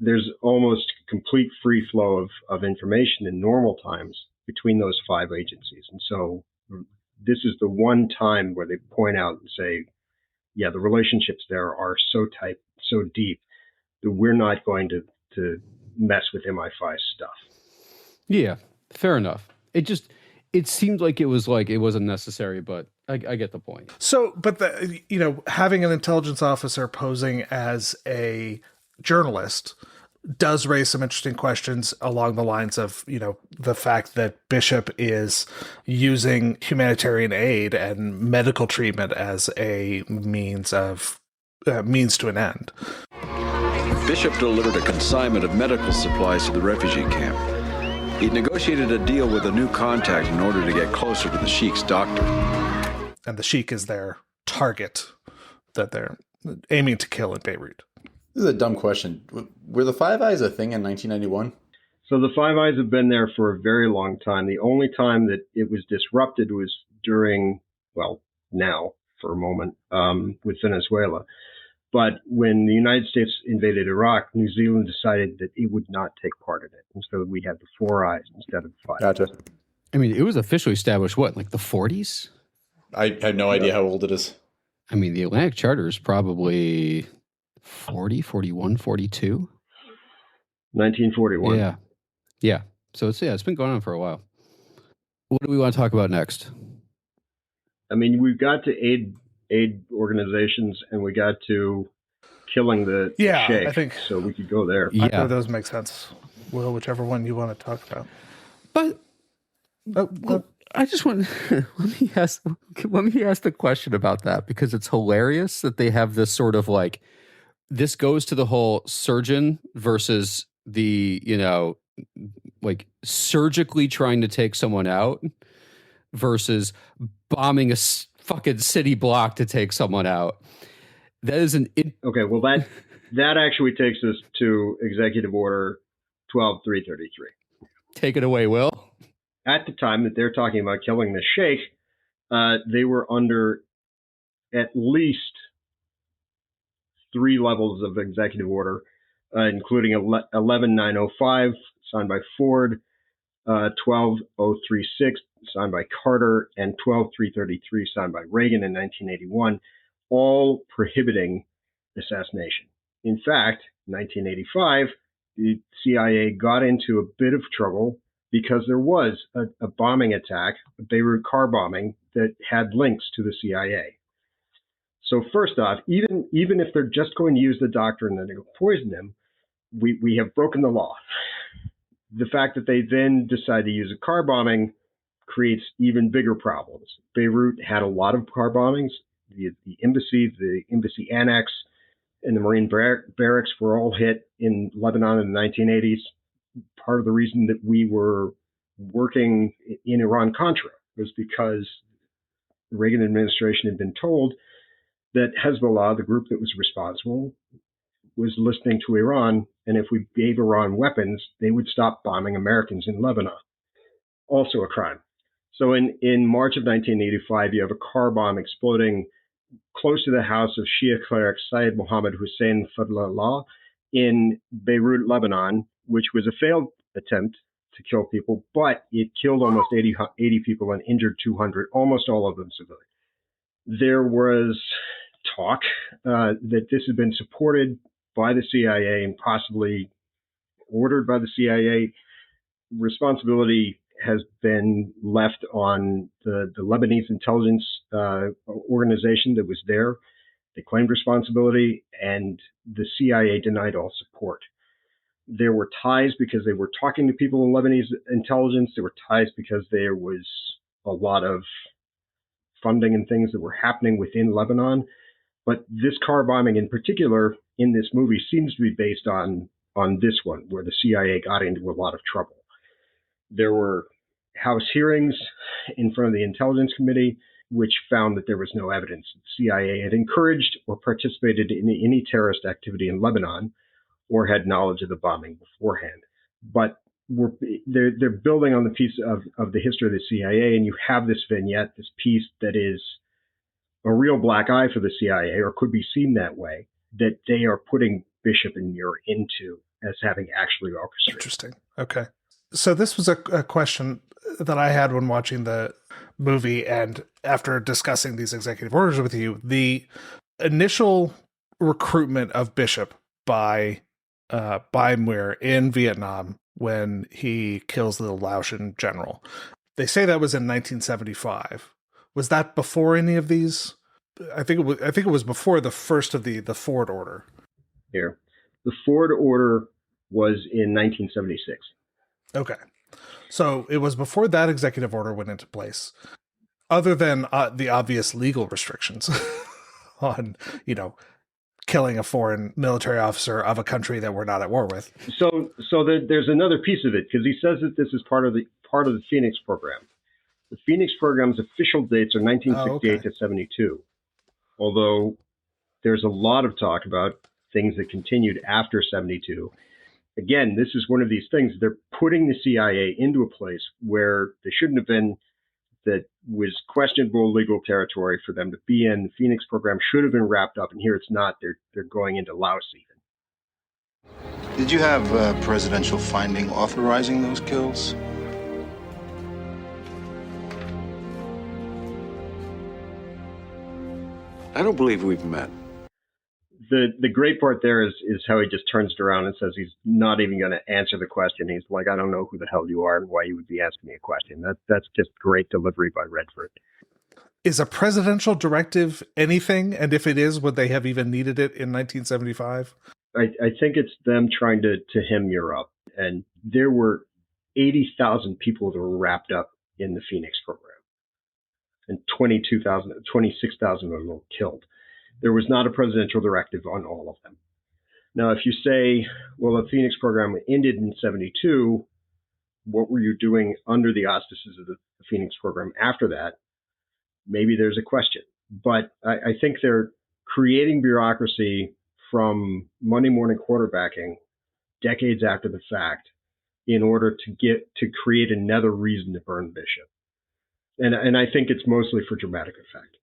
There's almost complete free flow of information in normal times between those five agencies. And so this is the one time where they point out and say, yeah, the relationships there are so tight, so deep that we're not going to mess with MI5 stuff. Yeah, fair enough. It seemed like it wasn't necessary, but I get the point. So, but having an intelligence officer posing as a journalist does raise some interesting questions along the lines of, the fact that Bishop is using humanitarian aid and medical treatment as a means to an end. Bishop delivered a consignment of medical supplies to the refugee camp. He'd negotiated a deal with a new contact in order to get closer to the Sheik's doctor. And the Sheik is their target that they're aiming to kill in Beirut. This is a dumb question. Were the Five Eyes a thing in 1991? So the Five Eyes have been there for a very long time. The only time that it was disrupted was during, well, now for a moment, with Venezuela. But when the United States invaded Iraq, New Zealand decided that it would not take part in it. And so we had the Four Eyes instead of the Five. Gotcha. I mean, it was officially established, what, like the 40s? I have no idea how old it is. I mean, the Atlantic Charter is probably 40, 41, 42. 1941. Yeah. Yeah. So it's been going on for a while. What do we want to talk about next? I mean, we've got to aid organizations and we got to killing the sheikh. I think so we could go there. Yeah. Either of those make sense. Will, whichever one you want to talk about. But I just want let me ask the question about that, because it's hilarious that they have this sort of like, this goes to the whole surgeon versus the, like surgically trying to take someone out versus bombing a fucking city block to take someone out. That is okay. Well, that actually takes us to Executive Order 12333. Take it away, Will. At the time that they're talking about killing the sheikh, they were under at least 3 levels of executive order, including 11905, signed by Ford, 12036, signed by Carter, and 12333, signed by Reagan in 1981, all prohibiting assassination. In fact, in 1985, the CIA got into a bit of trouble because there was a bombing attack, a Beirut car bombing, that had links to the CIA. So first off, even if they're just going to use the doctor and then they'll poison him, we have broken the law. The fact that they then decide to use a car bombing creates even bigger problems. Beirut had a lot of car bombings. The embassy annex, and the Marine barracks were all hit in Lebanon in the 1980s. Part of the reason that we were working in Iran-Contra was because the Reagan administration had been told that Hezbollah, the group that was responsible, was listening to Iran, and if we gave Iran weapons, they would stop bombing Americans in Lebanon. Also a crime. So in March of 1985, you have a car bomb exploding close to the house of Shia cleric Syed Mohammed Hussein Fadlallah in Beirut, Lebanon, which was a failed attempt to kill people, but it killed almost 80 people and injured 200, almost all of them civilians. There was talk that this had been supported by the CIA and possibly ordered by the CIA. Responsibility has been left on the Lebanese intelligence organization that was there. They claimed responsibility, and the CIA denied all support. There were ties because they were talking to people in Lebanese intelligence. There were ties because there was a lot of funding and things that were happening within Lebanon. But this car bombing in particular in this movie seems to be based on this one, where the CIA got into a lot of trouble. There were House hearings in front of the Intelligence Committee, which found that there was no evidence that the CIA had encouraged or participated in any terrorist activity in Lebanon or had knowledge of the bombing beforehand. But they're building on the piece of the history of the CIA, and you have this vignette, this piece that is a real black eye for the CIA, or could be seen that way, that they are putting Bishop and Muir into as having actually orchestrated. Interesting. Okay. So this was a question that I had when watching the movie, and after discussing these executive orders with you, the initial recruitment of Bishop by Muir in Vietnam when he kills the Laotian general. They say that was in 1975. Was that before any of these? I think it was before the first of the Ford order. Here, the Ford order was in 1976. Okay. So it was before that executive order went into place, other than the obvious legal restrictions on, killing a foreign military officer of a country that we're not at war with. So there's another piece of it, because he says that this is part of the Phoenix program. The Phoenix program's official dates are 1968 to 72, although there's a lot of talk about things that continued after 72. Again, this is one of these things. They're putting the CIA into a place where they shouldn't have been, that was questionable legal territory for them to be in. The Phoenix program should have been wrapped up, and here it's not. They're going into Laos even. Did you have a presidential finding authorizing those kills? I don't believe we've met. The great part there is how he just turns it around and says he's not even going to answer the question. He's like, I don't know who the hell you are and why you would be asking me a question. That's just great delivery by Redford. Is a presidential directive anything? And if it is, would they have even needed it in 1975? I think it's them trying to hem Europe. And there were 80,000 people that were wrapped up in the Phoenix program. And 26,000 of them were killed. There was not a presidential directive on all of them. Now, if you say, well, the Phoenix program ended in 72, what were you doing under the auspices of the Phoenix program after that? Maybe there's a question. But I think they're creating bureaucracy from Monday morning quarterbacking decades after the fact in order to create another reason to burn Bishop. And I think it's mostly for dramatic effect.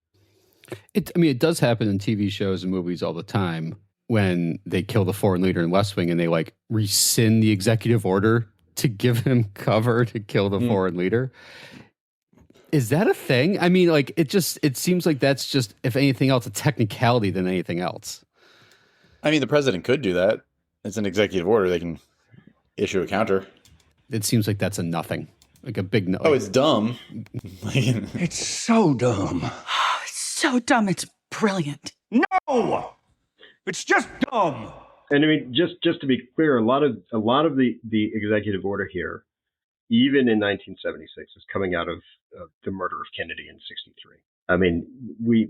It does happen in TV shows and movies all the time when they kill the foreign leader in West Wing and they like rescind the executive order to give him cover to kill the foreign leader. Is that a thing? I mean, like it seems like that's just, if anything else, a technicality than anything else. I mean, the president could do that. It's an executive order. They can issue a counter. It seems like that's a nothing. Like a big no. Oh, it's dumb. It's so dumb. So dumb, it's brilliant. No! It's just dumb. And I mean, just to be clear, a lot of the executive order here, even in 1976, is coming out of the murder of Kennedy in 63. I mean,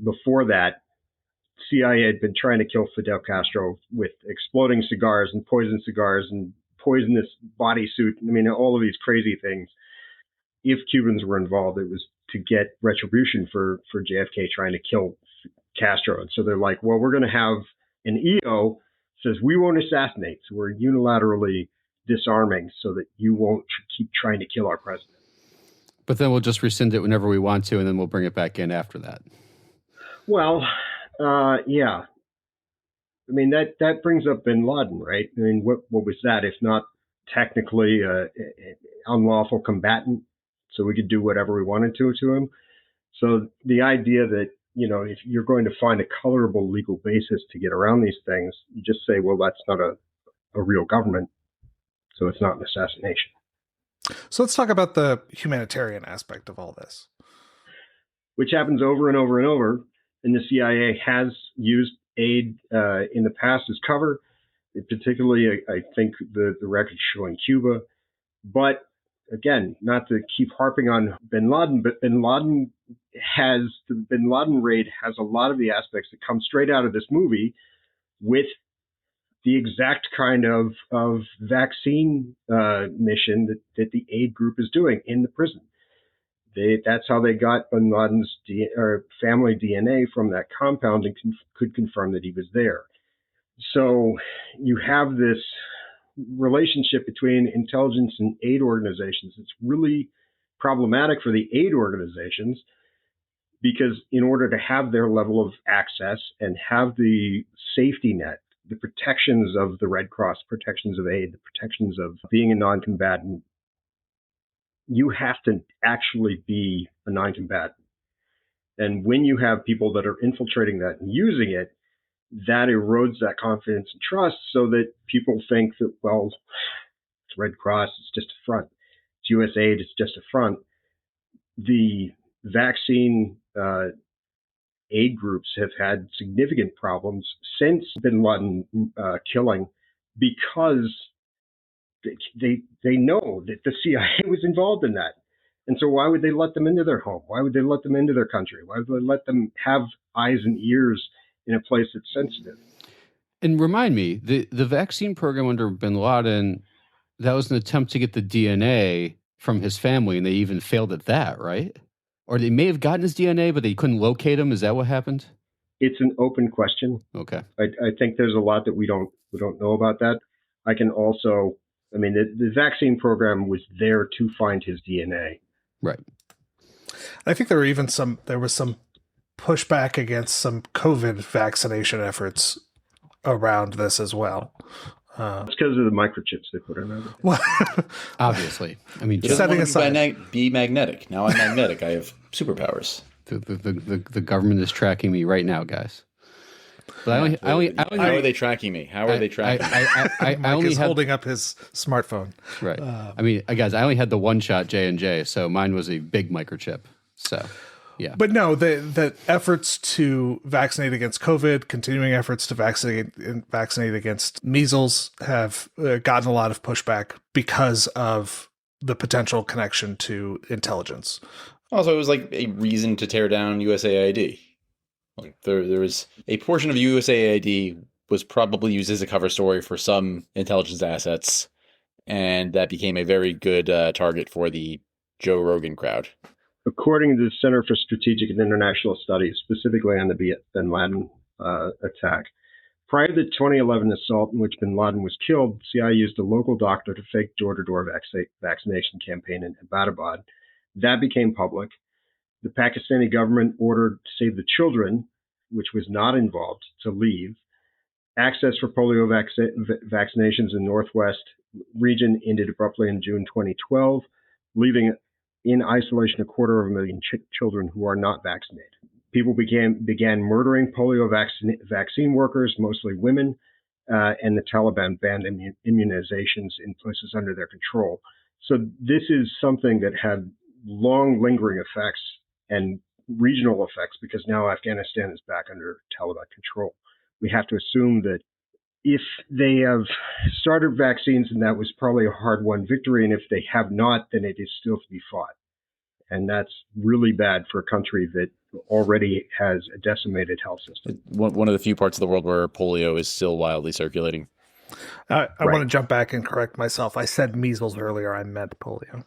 before that, CIA had been trying to kill Fidel Castro with exploding cigars and poisonous bodysuit. I mean, all of these crazy things. If Cubans were involved, it was to get retribution for JFK trying to kill Castro. And so they're like, well, we're going to have an EO says we won't assassinate. So we're unilaterally disarming so that you won't keep trying to kill our president. But then we'll just rescind it whenever we want to, and then we'll bring it back in after that. Well, yeah. I mean, that brings up bin Laden, right? I mean, what was that if not technically an unlawful combatant? So we could do whatever we wanted to him. So the idea that, if you're going to find a colorable legal basis to get around these things, you just say, well, that's not a real government, so it's not an assassination. So let's talk about the humanitarian aspect of all this. Which happens over and over and over, and the CIA has used aid in the past as cover, particularly, I think, the record showing Cuba. But again, not to keep harping on bin Laden, but the bin Laden raid has a lot of the aspects that come straight out of this movie with the exact kind of vaccine mission that the aid group is doing in the prison. That's how they got bin Laden's family DNA from that compound and could confirm that he was there. So you have this relationship between intelligence and aid organizations. It's really problematic for the aid organizations because in order to have their level of access and have the safety net, the protections of the Red Cross, protections of aid, the protections of being a non-combatant, you have to actually be a non-combatant. And when you have people that are infiltrating that and using it, that erodes that confidence and trust so that people think that, well, it's Red Cross, it's just a front. It's USAID, it's just a front. The vaccine aid groups have had significant problems since bin Laden killing because they know that the CIA was involved in that. And so why would they let them into their home? Why would they let them into their country? Why would they let them have eyes and ears in a place that's sensitive? And remind me, the vaccine program under bin Laden, that was an attempt to get the DNA from his family, and they even failed at that, right? Or they may have gotten his DNA, but they couldn't locate him. Is that what happened? It's an open question. Okay. I think there's a lot that we don't know about that. I can also, the vaccine program was there to find his DNA. Right. I think there was some pushback against some COVID vaccination efforts around this as well. It's because of the microchips they put in there. Well, obviously. I mean, just be magnetic. Now I'm magnetic. I have superpowers. The government is tracking me right now, guys. But how are they tracking me? How are they tracking me? I only holding up his smartphone. Right. Guys, I only had the one-shot J&J, so mine was a big microchip. So, yeah. But no, the efforts to vaccinate against COVID, continuing efforts to vaccinate against measles have gotten a lot of pushback because of the potential connection to intelligence. Also, it was like a reason to tear down USAID. Like there was a portion of USAID was probably used as a cover story for some intelligence assets, and that became a very good target for the Joe Rogan crowd. According to the Center for Strategic and International Studies, specifically on the bin Laden attack, prior to the 2011 assault in which bin Laden was killed, CIA used a local doctor to fake door-to-door vaccination campaign in Abbottabad. That became public. The Pakistani government ordered Save the Children, which was not involved, to leave. Access for polio vaccinations in the Northwest region ended abruptly in June 2012, leaving in isolation 250,000 children who are not vaccinated. People began murdering polio vaccine workers, mostly women, and the Taliban banned immunizations in places under their control. So this is something that had long lingering effects and regional effects because now Afghanistan is back under Taliban control. We have to assume that if they have started vaccines, and that was probably a hard-won victory, and if they have not, then it is still to be fought. And that's really bad for a country that already has a decimated health system. One of the few parts of the world where polio is still wildly circulating. I want to jump back and correct myself. I said measles earlier. I meant polio.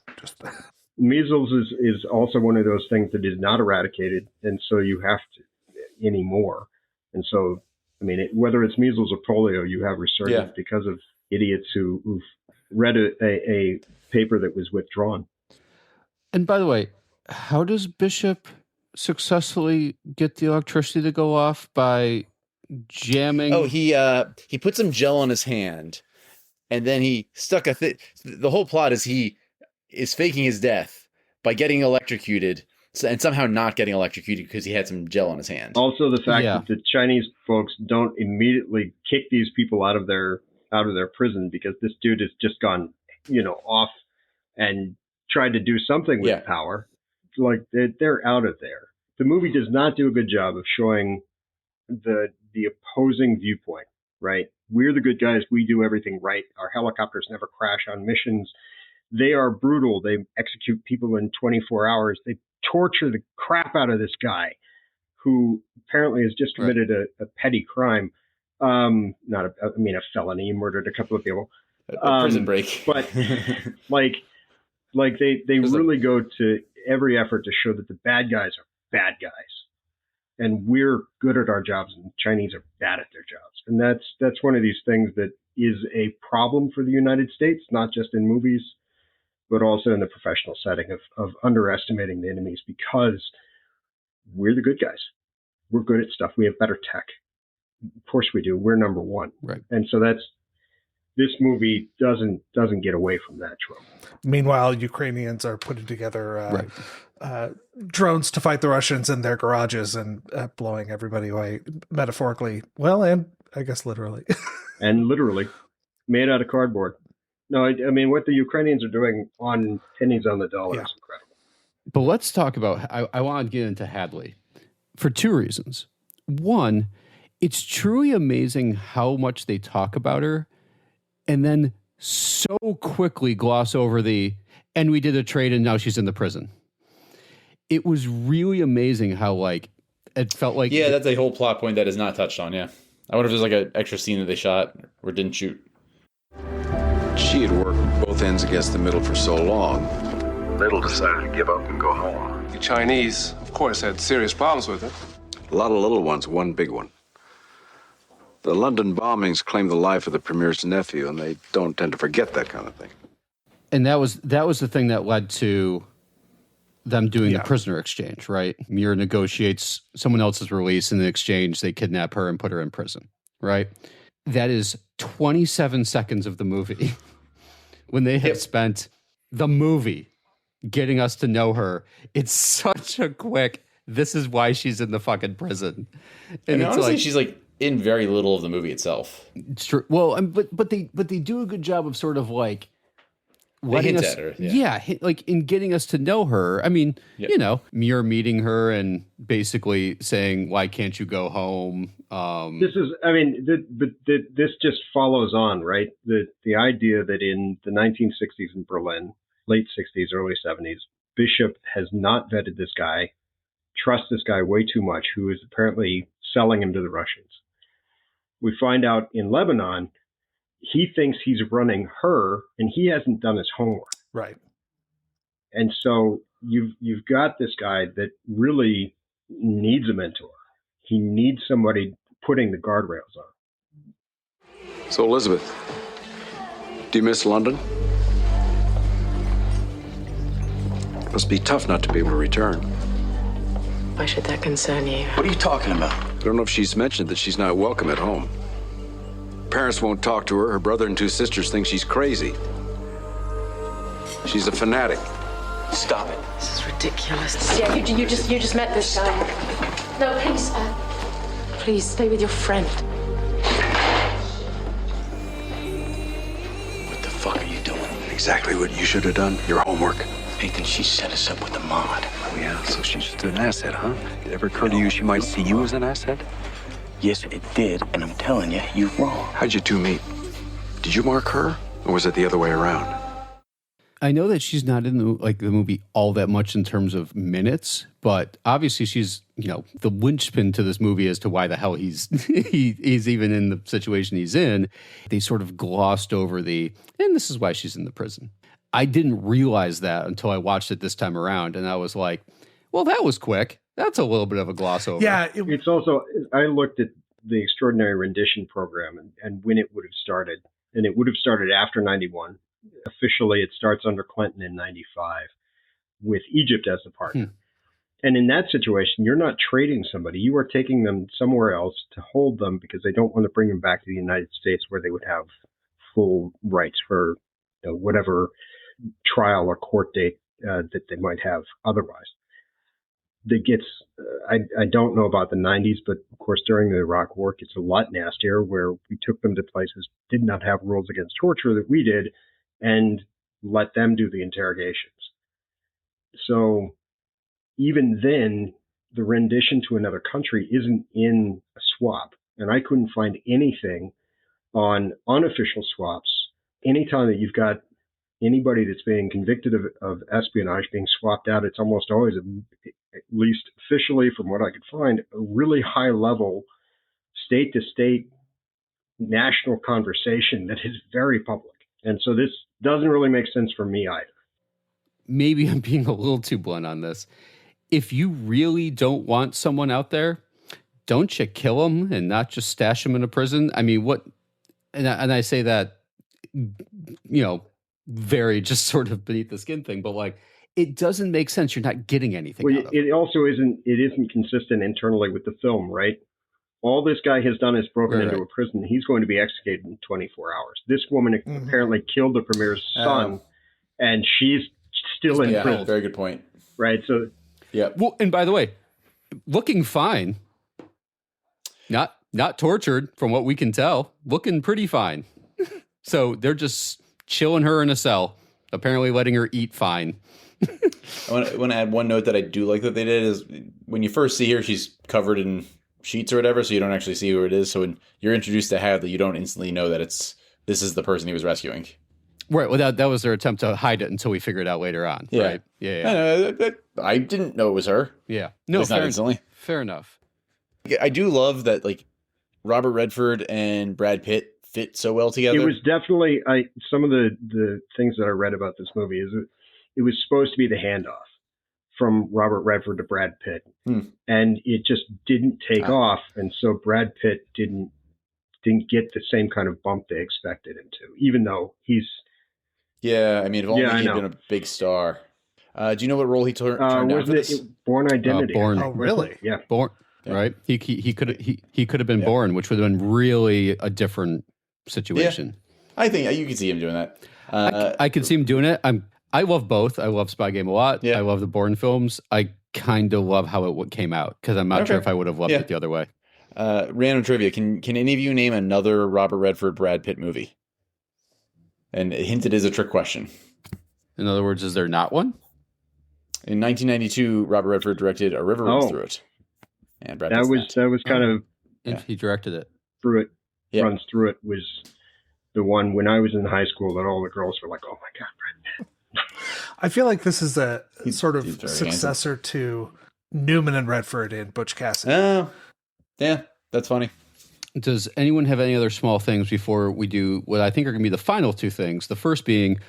Measles is also one of those things that is not eradicated, and so you have to anymore. And so, whether it's measles or polio, you have resurgence because of idiots who've read a paper that was withdrawn. And by the way, how does Bishop successfully get the electricity to go off? By jamming? Oh, he put some gel on his hand, and then he stuck the whole plot is he is faking his death by getting electrocuted and somehow not getting electrocuted because he had some gel on his hand. Also, the fact that the Chinese folks don't immediately kick these people out of their prison because this dude has just gone, off and tried to do something with power. Like they're out of there. The movie does not do a good job of showing the opposing viewpoint, right? We're the good guys. We do everything right. Our helicopters never crash on missions. They are brutal. They execute people in 24 hours. They torture the crap out of this guy who apparently has just committed a petty crime. A felony. He murdered a couple of people. A prison break. But they really go to every effort to show that the bad guys are bad guys. And we're good at our jobs and the Chinese are bad at their jobs. And that's one of these things that is a problem for the United States, not just in movies, but also in the professional setting of underestimating the enemies because we're the good guys. We're good at stuff. We have better tech. Of course we do. We're number one. Right. And so this movie doesn't get away from that trope. Meanwhile, Ukrainians are putting together drones to fight the Russians in their garages and blowing everybody away, metaphorically. Well, and I guess literally. And literally, made out of cardboard. No, what the Ukrainians are doing on pennies on the dollar is incredible. But let's talk about, I want to get into Hadley for two reasons. One, it's truly amazing how much they talk about her and then so quickly gloss over and we did a trade and now she's in the prison. It was really amazing how it felt like... Yeah, that's a whole plot point that is not touched on, yeah. I wonder if there's like an extra scene that they shot or didn't shoot. She had worked both ends against the middle for so long. Little decided to give up and go home. The Chinese, of course, had serious problems with it. A lot of little ones, one big one. The London bombings claimed the life of the premier's nephew, and they don't tend to forget that kind of thing. And that was the thing that led to them doing the prisoner exchange, right? Muir negotiates someone else's release, and in exchange, they kidnap her and put her in prison, right? That is 27 seconds of the movie when they have spent the movie getting us to know her. It's such a quick, this is why she's in the fucking prison. And it's honestly, she's like in very little of the movie itself. It's true. Well, but they do a good job of sort of like letting us, at her, like in getting us to know her. I mean, you know, Muir meeting her and basically saying, "Why can't you go home?" This is, I mean, this just follows on, right? The idea that in the 1960s in Berlin, late 60s, early 70s, Bishop has not vetted this guy, trusts this guy way too much, who is apparently selling him to the Russians. We find out in Lebanon, he thinks he's running her, and he hasn't done his homework. Right. And so you've got this guy that really needs a mentor. He needs somebody putting the guardrails on. So, Elizabeth, do you miss London? It must be tough not to be able to return. Why should that concern you? What are you talking about? I don't know if she's mentioned that she's not welcome at home. Parents won't talk to her. Her brother and two sisters think she's crazy. She's a fanatic. Stop it. This is ridiculous. Yeah, you just met this guy. No, please, please stay with your friend. What the fuck are you doing? Exactly what you should have done. Your homework. Nathan, she set us up with a mod. Oh, yeah, so she's just an asset, huh? Did it ever occur to you she might see you as an asset? Yes, it did, and I'm telling you, you're wrong. How'd you two meet? Did you mark her, or was it the other way around? I know that she's not in the movie all that much in terms of minutes, but obviously she's, you know, the linchpin to this movie as to why the hell he's even in the situation he's in. They sort of glossed over and this is why she's in the prison. I didn't realize that until I watched it this time around, and I was like, well, that was quick. That's a little bit of a gloss over. Yeah. It's also, I looked at the Extraordinary Rendition program and when it would have started, and it would have started after 91. Officially, it starts under Clinton in 95 with Egypt as the partner. And in that situation, you're not trading somebody. You are taking them somewhere else to hold them because they don't want to bring them back to the United States where they would have full rights for whatever trial or court date that they might have otherwise. That gets, I don't know about the 90s, but of course during the Iraq War, it's a lot nastier where we took them to places, did not have rules against torture that we did, and let them do the interrogations. So even then, the rendition to another country isn't in a swap. And I couldn't find anything on unofficial swaps. Anytime that you've got anybody that's being convicted of espionage being swapped out, it's almost always, at least officially from what I could find, a really high level state-to-state national conversation that is very public. And so this doesn't really make sense for me either. Maybe I'm being a little too blunt on this. If you really don't want someone out there, don't you kill them and not just stash them in a prison? I mean, what, and I say that, you know, very just sort of beneath the skin thing, but like, it doesn't make sense. You're not getting anything out of it. It also isn't consistent internally with the film, right? All this guy has done is broken into a prison. He's going to be executed in 24 hours. This woman apparently killed the premier's son, and she's still in prison. Very good point. Right. So, yeah. Well, and by the way, looking fine, not tortured from what we can tell, looking pretty fine. So they're just chilling her in a cell, apparently letting her eat fine. I want to add one note that I do like that they did is when you first see her, she's covered in sheets or whatever, so you don't actually see who it is. So when you're introduced to Hadley, you don't instantly know that this is the person he was rescuing. Right. Well, that was their attempt to hide it until we figured it out later on. Yeah. Right. Yeah. I didn't know it was her. Yeah. No, not instantly. Fair enough. I do love that, like, Robert Redford and Brad Pitt fit so well together? It was definitely some of the things that I read about this movie is it was supposed to be the handoff from Robert Redford to Brad Pitt, and it just didn't take off, and so Brad Pitt didn't get the same kind of bump they expected him to, even though he's. Yeah, I mean, if only he'd been a big star. Do you know what role he turned down for this? Born Identity. Born. Oh, really? Yeah. Born. Yeah. Right. He could have been Born, which would have been really a different situation. Yeah. I think you could see him doing that. I could see him doing it. I love both. I love Spy Game a lot. Yeah. I love the Bourne films. I kind of love how it came out because I'm not sure if I would have loved it the other way. Random trivia. Can any of you name another Robert Redford Brad Pitt movie? And hint, it is a trick question. In other words, is there not one? In 1992, Robert Redford directed A River Runs Through It. And Brad Pitt's that was kind of he directed it. Through It. Yeah. Runs Through It was the one when I was in high school that all the girls were like, "Oh my God, Brad Pitt." I feel like this is a sort of successor to Newman and Redford in Butch Cassidy. Oh, yeah, that's funny. Does anyone have any other small things before we do what I think are going to be the final two things? The first being,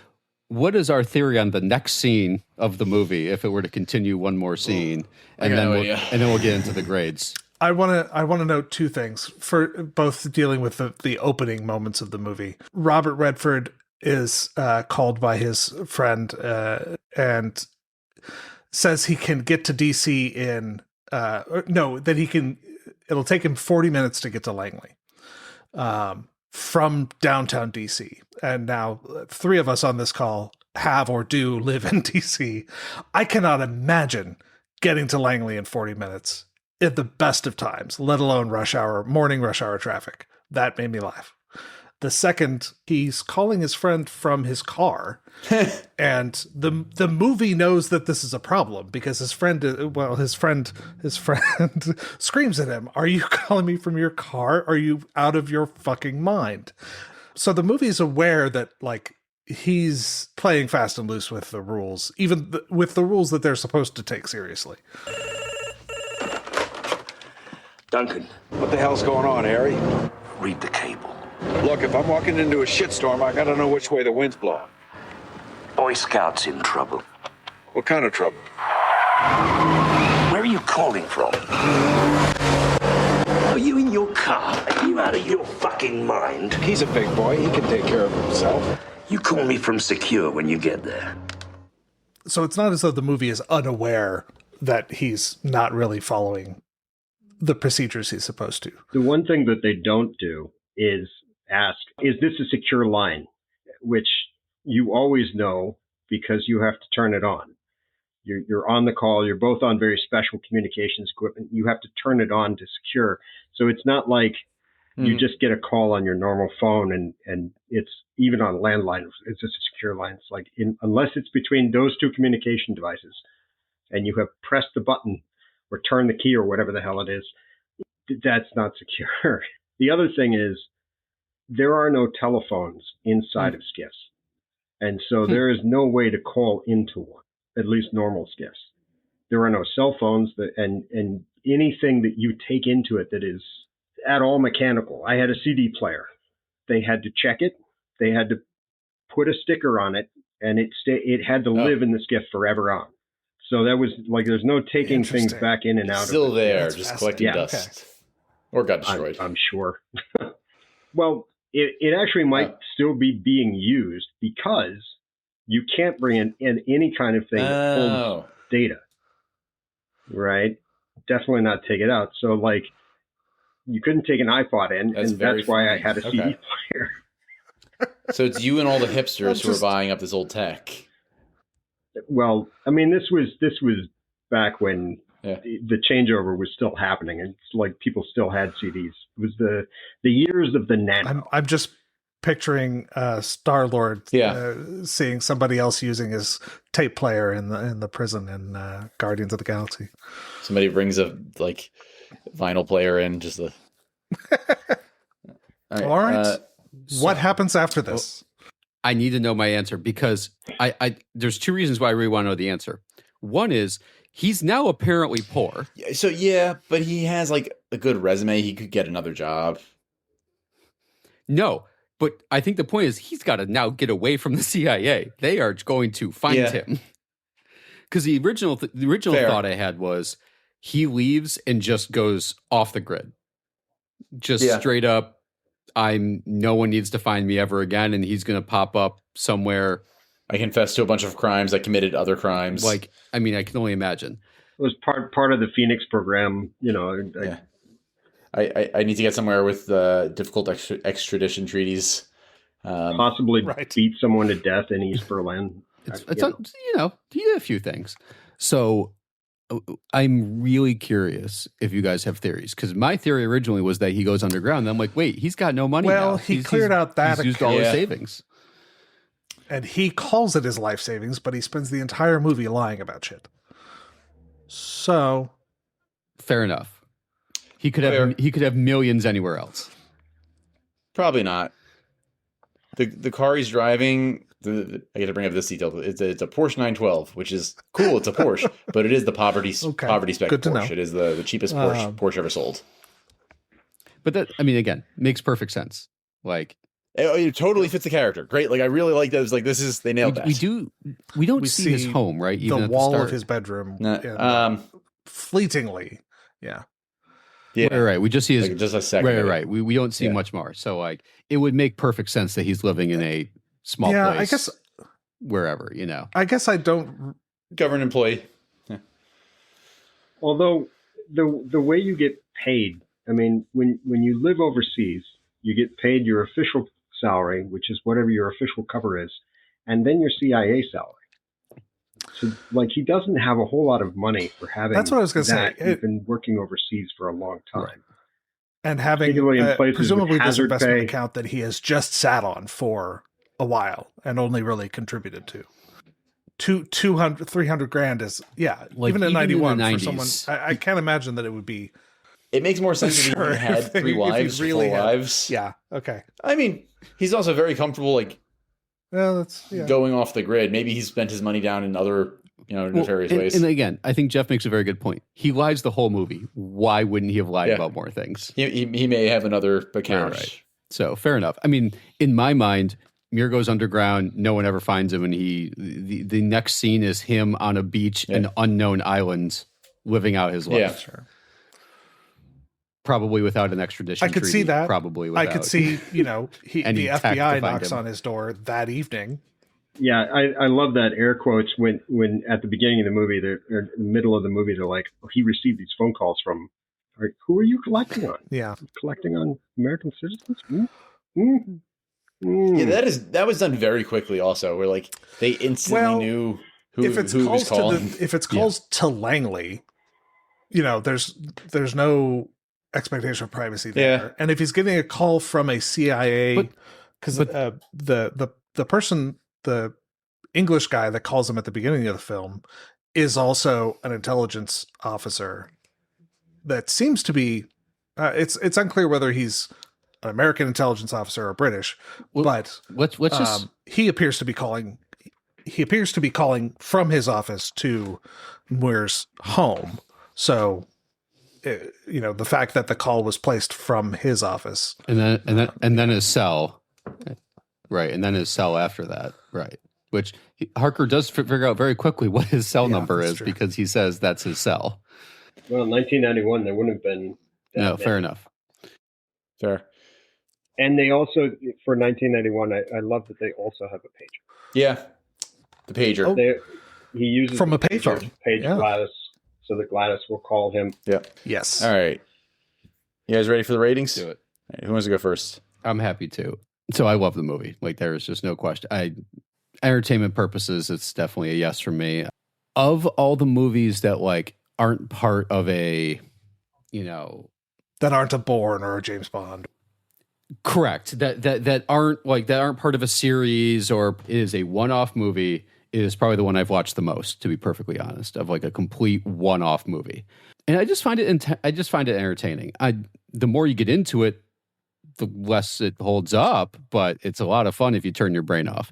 what is our theory on the next scene of the movie if it were to continue one more scene, and then we'll get into the grades. I want to note two things for both dealing with the opening moments of the movie. Robert Redford is called by his friend and says he can get to DC it'll take him 40 minutes to get to Langley from downtown DC. And now 3 of us on this call have or do live in DC. I cannot imagine getting to Langley in 40 minutes at the best of times, let alone morning rush hour traffic. That made me laugh. The second, he's calling his friend from his car, and the movie knows that this is a problem because his friend screams at him, "Are you calling me from your car? Are you out of your fucking mind?" So the movie's aware that he's playing fast and loose with the rules, even with the rules that they're supposed to take seriously. Duncan, what the hell's going on, Harry? Read the cable. Look, if I'm walking into a shitstorm, I gotta know which way the wind's blowing. Boy Scout's in trouble. What kind of trouble? Where are you calling from? Are you in your car? Are you out of your fucking mind? He's a big boy. He can take care of himself. You call me from Secure when you get there. So it's not as though the movie is unaware that he's not really following the procedures he's supposed to. The one thing that they don't do is ask, is this a secure line? Which you always know because you have to turn it on. You're on the call. You're both on very special communications equipment. You have to turn it on to secure. So it's not like you just get a call on your normal phone and it's even on landline. It's just a secure line. It's like unless it's between those two communication devices and you have pressed the button or turned the key or whatever the hell it is, that's not secure. The other thing is there are no telephones inside of skiffs. And so there is no way to call into one, at least normal skiffs. There are no cell phones and anything that you take into it that is at all mechanical. I had a CD player. They had to check it. They had to put a sticker on it, and it had to live in the skiff forever on. So that was there's no taking things back in and out. Still of it. there, just collecting dust. Okay. Or got destroyed. I'm sure. Well, it actually might still be being used because you can't bring in any kind of thing that holds data. Right? Definitely not take it out. So you couldn't take an iPod in, and that's why I had a CD player. So it's you and all the hipsters who are buying up this old tech. Well, I mean, this was back when the changeover was still happening. It's people still had CDs. It was the years of the Nano. I'm just picturing Star-Lord seeing somebody else using his tape player in the prison in Guardians of the Galaxy. Somebody brings a vinyl player in, just a. All right. What happens after this? I need to know my answer because I there's 2 reasons why I really want to know the answer. One is he's now apparently poor. So but he has a good resume, he could get another job. No, but I think the point is he's got to now get away from the CIA. They are going to find him. Because the original thought I had was he leaves and just goes off the grid. Just straight up, no one needs to find me ever again, and he's going to pop up somewhere. I confessed to a bunch of crimes. I committed other crimes. I can only imagine. It was part of the Phoenix program, I need to get somewhere with difficult extradition treaties. Possibly beat someone to death in East Berlin. He did a few things. So I'm really curious if you guys have theories, because my theory originally was that he goes underground. And I'm like, wait, he's got no money. Well, now. he cleared out that. He's used all his savings. And he calls it his life savings, but he spends the entire movie lying about shit. So, fair enough. He could have millions anywhere else. Probably not. The car he's driving, I got to bring up this detail. It's a Porsche 912, which is cool. It's a Porsche, but it is the poverty spec Porsche. It is the cheapest Porsche ever sold. But that, again, makes perfect sense. Like, it totally fits the character. Great. Like, I really like that. It was like, they nailed that. We don't see his home, right? Even the at wall the start. of his bedroom. Fleetingly. Yeah. Yeah. Right. We just see his, just a second. Right. We don't see much more. So it would make perfect sense that he's living in a small place. I guess wherever, I guess I don't. Government employee. Yeah. Although the way you get paid, when you live overseas, you get paid your official salary, which is whatever your official cover is, and then your CIA salary. So, he doesn't have a whole lot of money for having. That's what I was going to say. He's been working overseas for a long time, right. And having presumably this investment account that he has just sat on for a while and only really contributed to. 200, 300 grand is even in 91 for someone. I can't imagine that it would be. It makes more sense if he had three wives, really four wives. Yeah. Okay. He's also very comfortable, that's going off the grid. Maybe he's spent his money down in other, nefarious ways. And again, I think Geoff makes a very good point. He lies the whole movie. Why wouldn't he have lied about more things? He may have another account. Right. So fair enough. In my mind, Muir goes underground. No one ever finds him, and the next scene is him on a beach in unknown islands, living out his life. Yeah, sure. Probably without an extradition. I could see that. Probably without. I could see, the FBI knocks on his door that evening. Yeah, I love that air quotes when at the beginning of the movie, or in the middle of the movie, they're like, he received these phone calls from, who are you collecting on? Yeah. Collecting on American citizens? Yeah, that was done very quickly also, where they instantly knew who was calling. If it's calls to Langley, there's no expectation of privacy there. Yeah. And if he's getting a call from a CIA, because the person, the English guy that calls him at the beginning of the film is also an intelligence officer that seems to be, it's unclear whether he's an American intelligence officer or British, but let's just, he appears to be calling from his office to Muir's home. So, the fact that the call was placed from his office, and then his cell, right, and then his cell after that, right, which Harker does figure out very quickly what his cell number is because he says that's his cell. Well, in 1991, there wouldn't have been. Fair enough. Fair. And they also, for 1991, I love that they also have a pager. Yeah, the pager. He uses from a payphone. Page Gladys. So that Gladys will call him. Yeah. Yes. All right. You guys ready for the ratings? Do it. Right, who wants to go first? I'm happy to. So I love the movie. There is just no question. Entertainment purposes, it's definitely a yes from me. Of all the movies that aren't part of a, that aren't a Bourne or a James Bond. Correct. That aren't part of a series or is a one-off movie. Is probably the one I've watched the most, to be perfectly honest, of a complete one-off movie. And I just find it entertaining. The more you get into it, the less it holds up, but it's a lot of fun if you turn your brain off.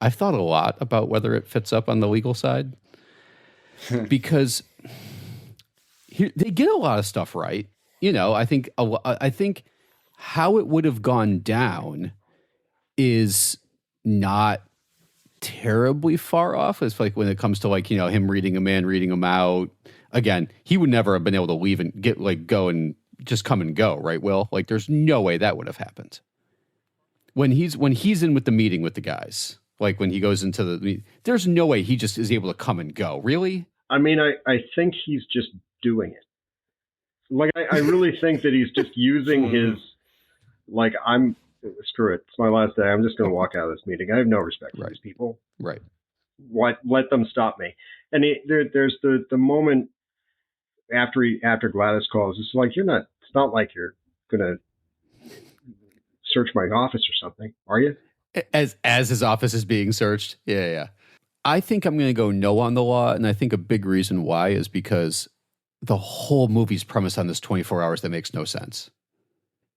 I've thought a lot about whether it fits up on the legal side because they get a lot of stuff right. I think how it would have gone down is not terribly far off. It's like when it comes to him reading a man, reading him out. Again, he would never have been able to leave and go and just come and go, right, Will? Like, there's no way that would have happened. When he's in with the meeting with the guys, like when he goes into the, there's no way he just is able to come and go. Really? I mean, I think he's just doing it. Like, I really think that he's just using his, screw it. It's my last day. I'm just going to walk out of this meeting. I have no respect for these people. Right. Let them stop me. And there's the moment after Gladys calls. It's like, it's not like you're going to search my office or something, are you? As his office is being searched. Yeah. I think I'm going to go no on the law. And I think a big reason why is because the whole movie's premise on this 24 hours that makes no sense.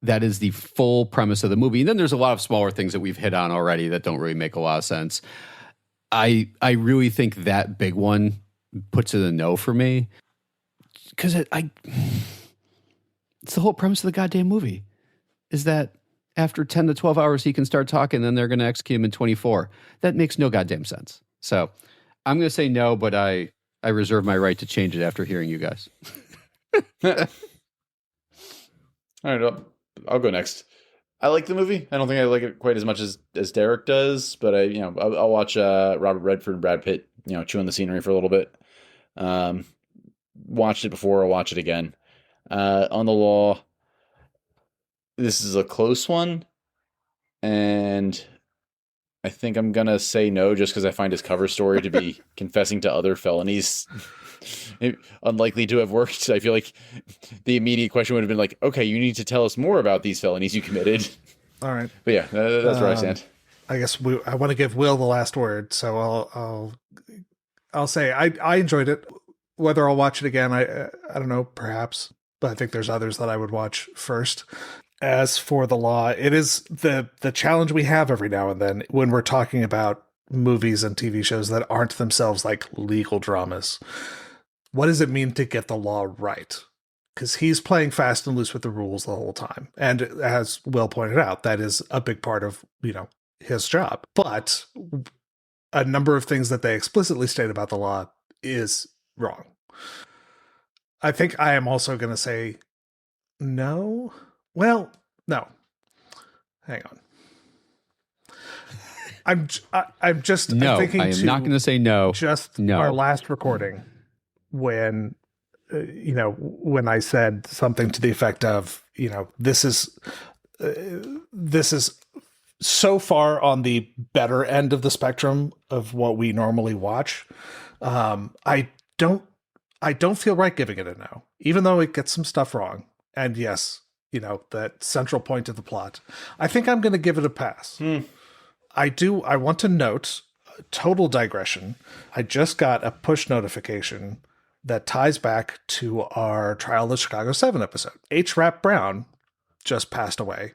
That is the full premise of the movie. And then there's a lot of smaller things that we've hit on already that don't really make a lot of sense. I really think that big one puts it a no for me. Because it's the whole premise of the goddamn movie is that after 10 to 12 hours, he can start talking, and then they're going to execute him in 24. That makes no goddamn sense. So I'm going to say no, but I reserve my right to change it after hearing you guys. All right, I'll go next. I like the movie. I don't think I like it quite as much as Derrick does, but I'll watch Robert Redford and Brad Pitt, chewing the scenery for a little bit. Watched it before, I'll watch it again. On the law, this is a close one, and I think I'm gonna say no just because I find his cover story to be confessing to other felonies unlikely to have worked. I feel like the immediate question would have been like, okay, you need to tell us more about these felonies you committed. All right. But yeah, that's where I stand. I guess I want to give Will the last word, so I'll say I enjoyed it. Whether I'll watch it again, I don't know, perhaps, but I think there's others that I would watch first. As for the law, it is the challenge we have every now and then when we're talking about movies and TV shows that aren't themselves like legal dramas. What does it mean to get the law right? Because he's playing fast and loose with the rules the whole time. And as Will pointed out, that is a big part of, his job. But a number of things that they explicitly state about the law is wrong. I think I am also going to say no. Well, no. Hang on. I'm not going to say no. Just no. Our last recording when when I said something to the effect of, this is so far on the better end of the spectrum of what we normally watch. I don't feel right giving it a no, even though it gets some stuff wrong. And yes, that central point of the plot. I think I'm going to give it a pass. I want to note, total digression. I just got a push notification that ties back to our Trial of the Chicago 7 episode. H. Rap Brown just passed away,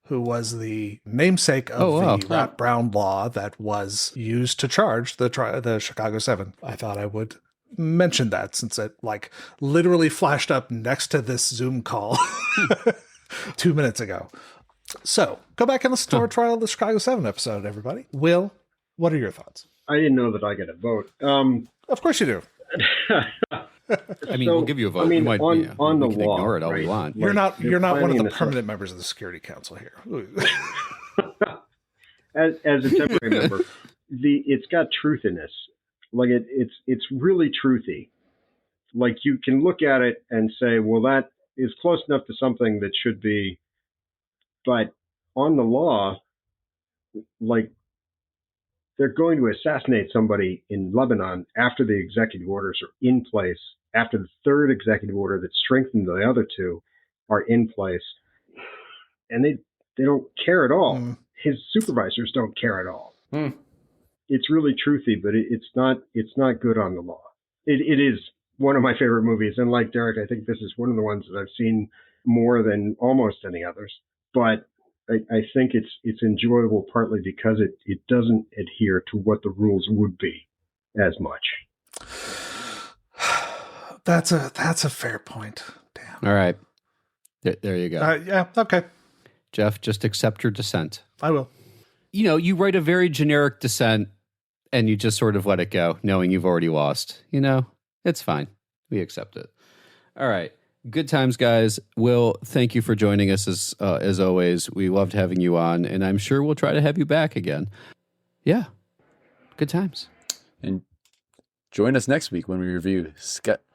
who was the namesake of the Rap Brown law that was used to charge the Chicago 7. I thought I would mention that since it literally flashed up next to this Zoom call 2 minutes ago. So go back and listen to our Trial of the Chicago 7 episode, everybody. Will, what are your thoughts? I didn't know that I get a vote. Of course you do. I mean, we'll give you a vote. on the we can law, ignore it all right? we want. You're not one of the permanent members of the Security Council here. as a temporary member, it's got truth in this. It's really truthy. You can look at it and say, well, that is close enough to something that should be. But on the law, they're going to assassinate somebody in Lebanon after the executive orders are in place, after the third executive order that strengthened the other two are in place. And they don't care at all. His supervisors don't care at all. It's really truthy, but it's not good on the law. It is one of my favorite movies. And like Derrick, I think this is one of the ones that I've seen more than almost any others. But I think it's enjoyable partly because it doesn't adhere to what the rules would be as much. That's a fair point. Damn. All right. There you go. Yeah, okay. Geoff, just accept your dissent. I will. You know, you write a very generic dissent and you just sort of let it go, knowing you've already lost. You know, it's fine. We accept it. All right. Good times, guys. Will, thank you for joining us as always. We loved having you on, and I'm sure we'll try to have you back again. Yeah. Good times. And join us next week when we review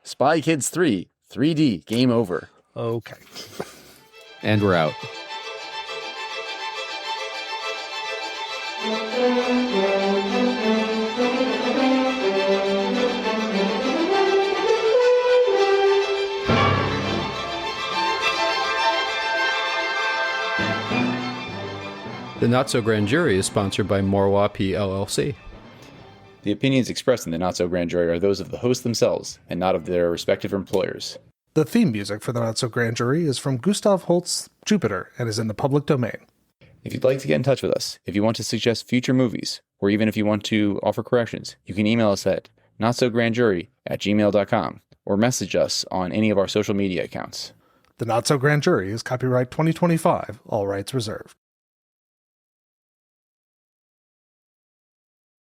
Spy Kids 3, 3D, Game Over. Okay. And we're out. The Not So Grand Jury is sponsored by Morwa P. LLC. The opinions expressed in the Not So Grand Jury are those of the hosts themselves and not of their respective employers. The theme music for the Not So Grand Jury is from Gustav Holst's Jupiter and is in the public domain. If you'd like to get in touch with us, if you want to suggest future movies, or even if you want to offer corrections, you can email us at notsograndjury@gmail.com or message us on any of our social media accounts. The Not So Grand Jury is copyright 2025, all rights reserved.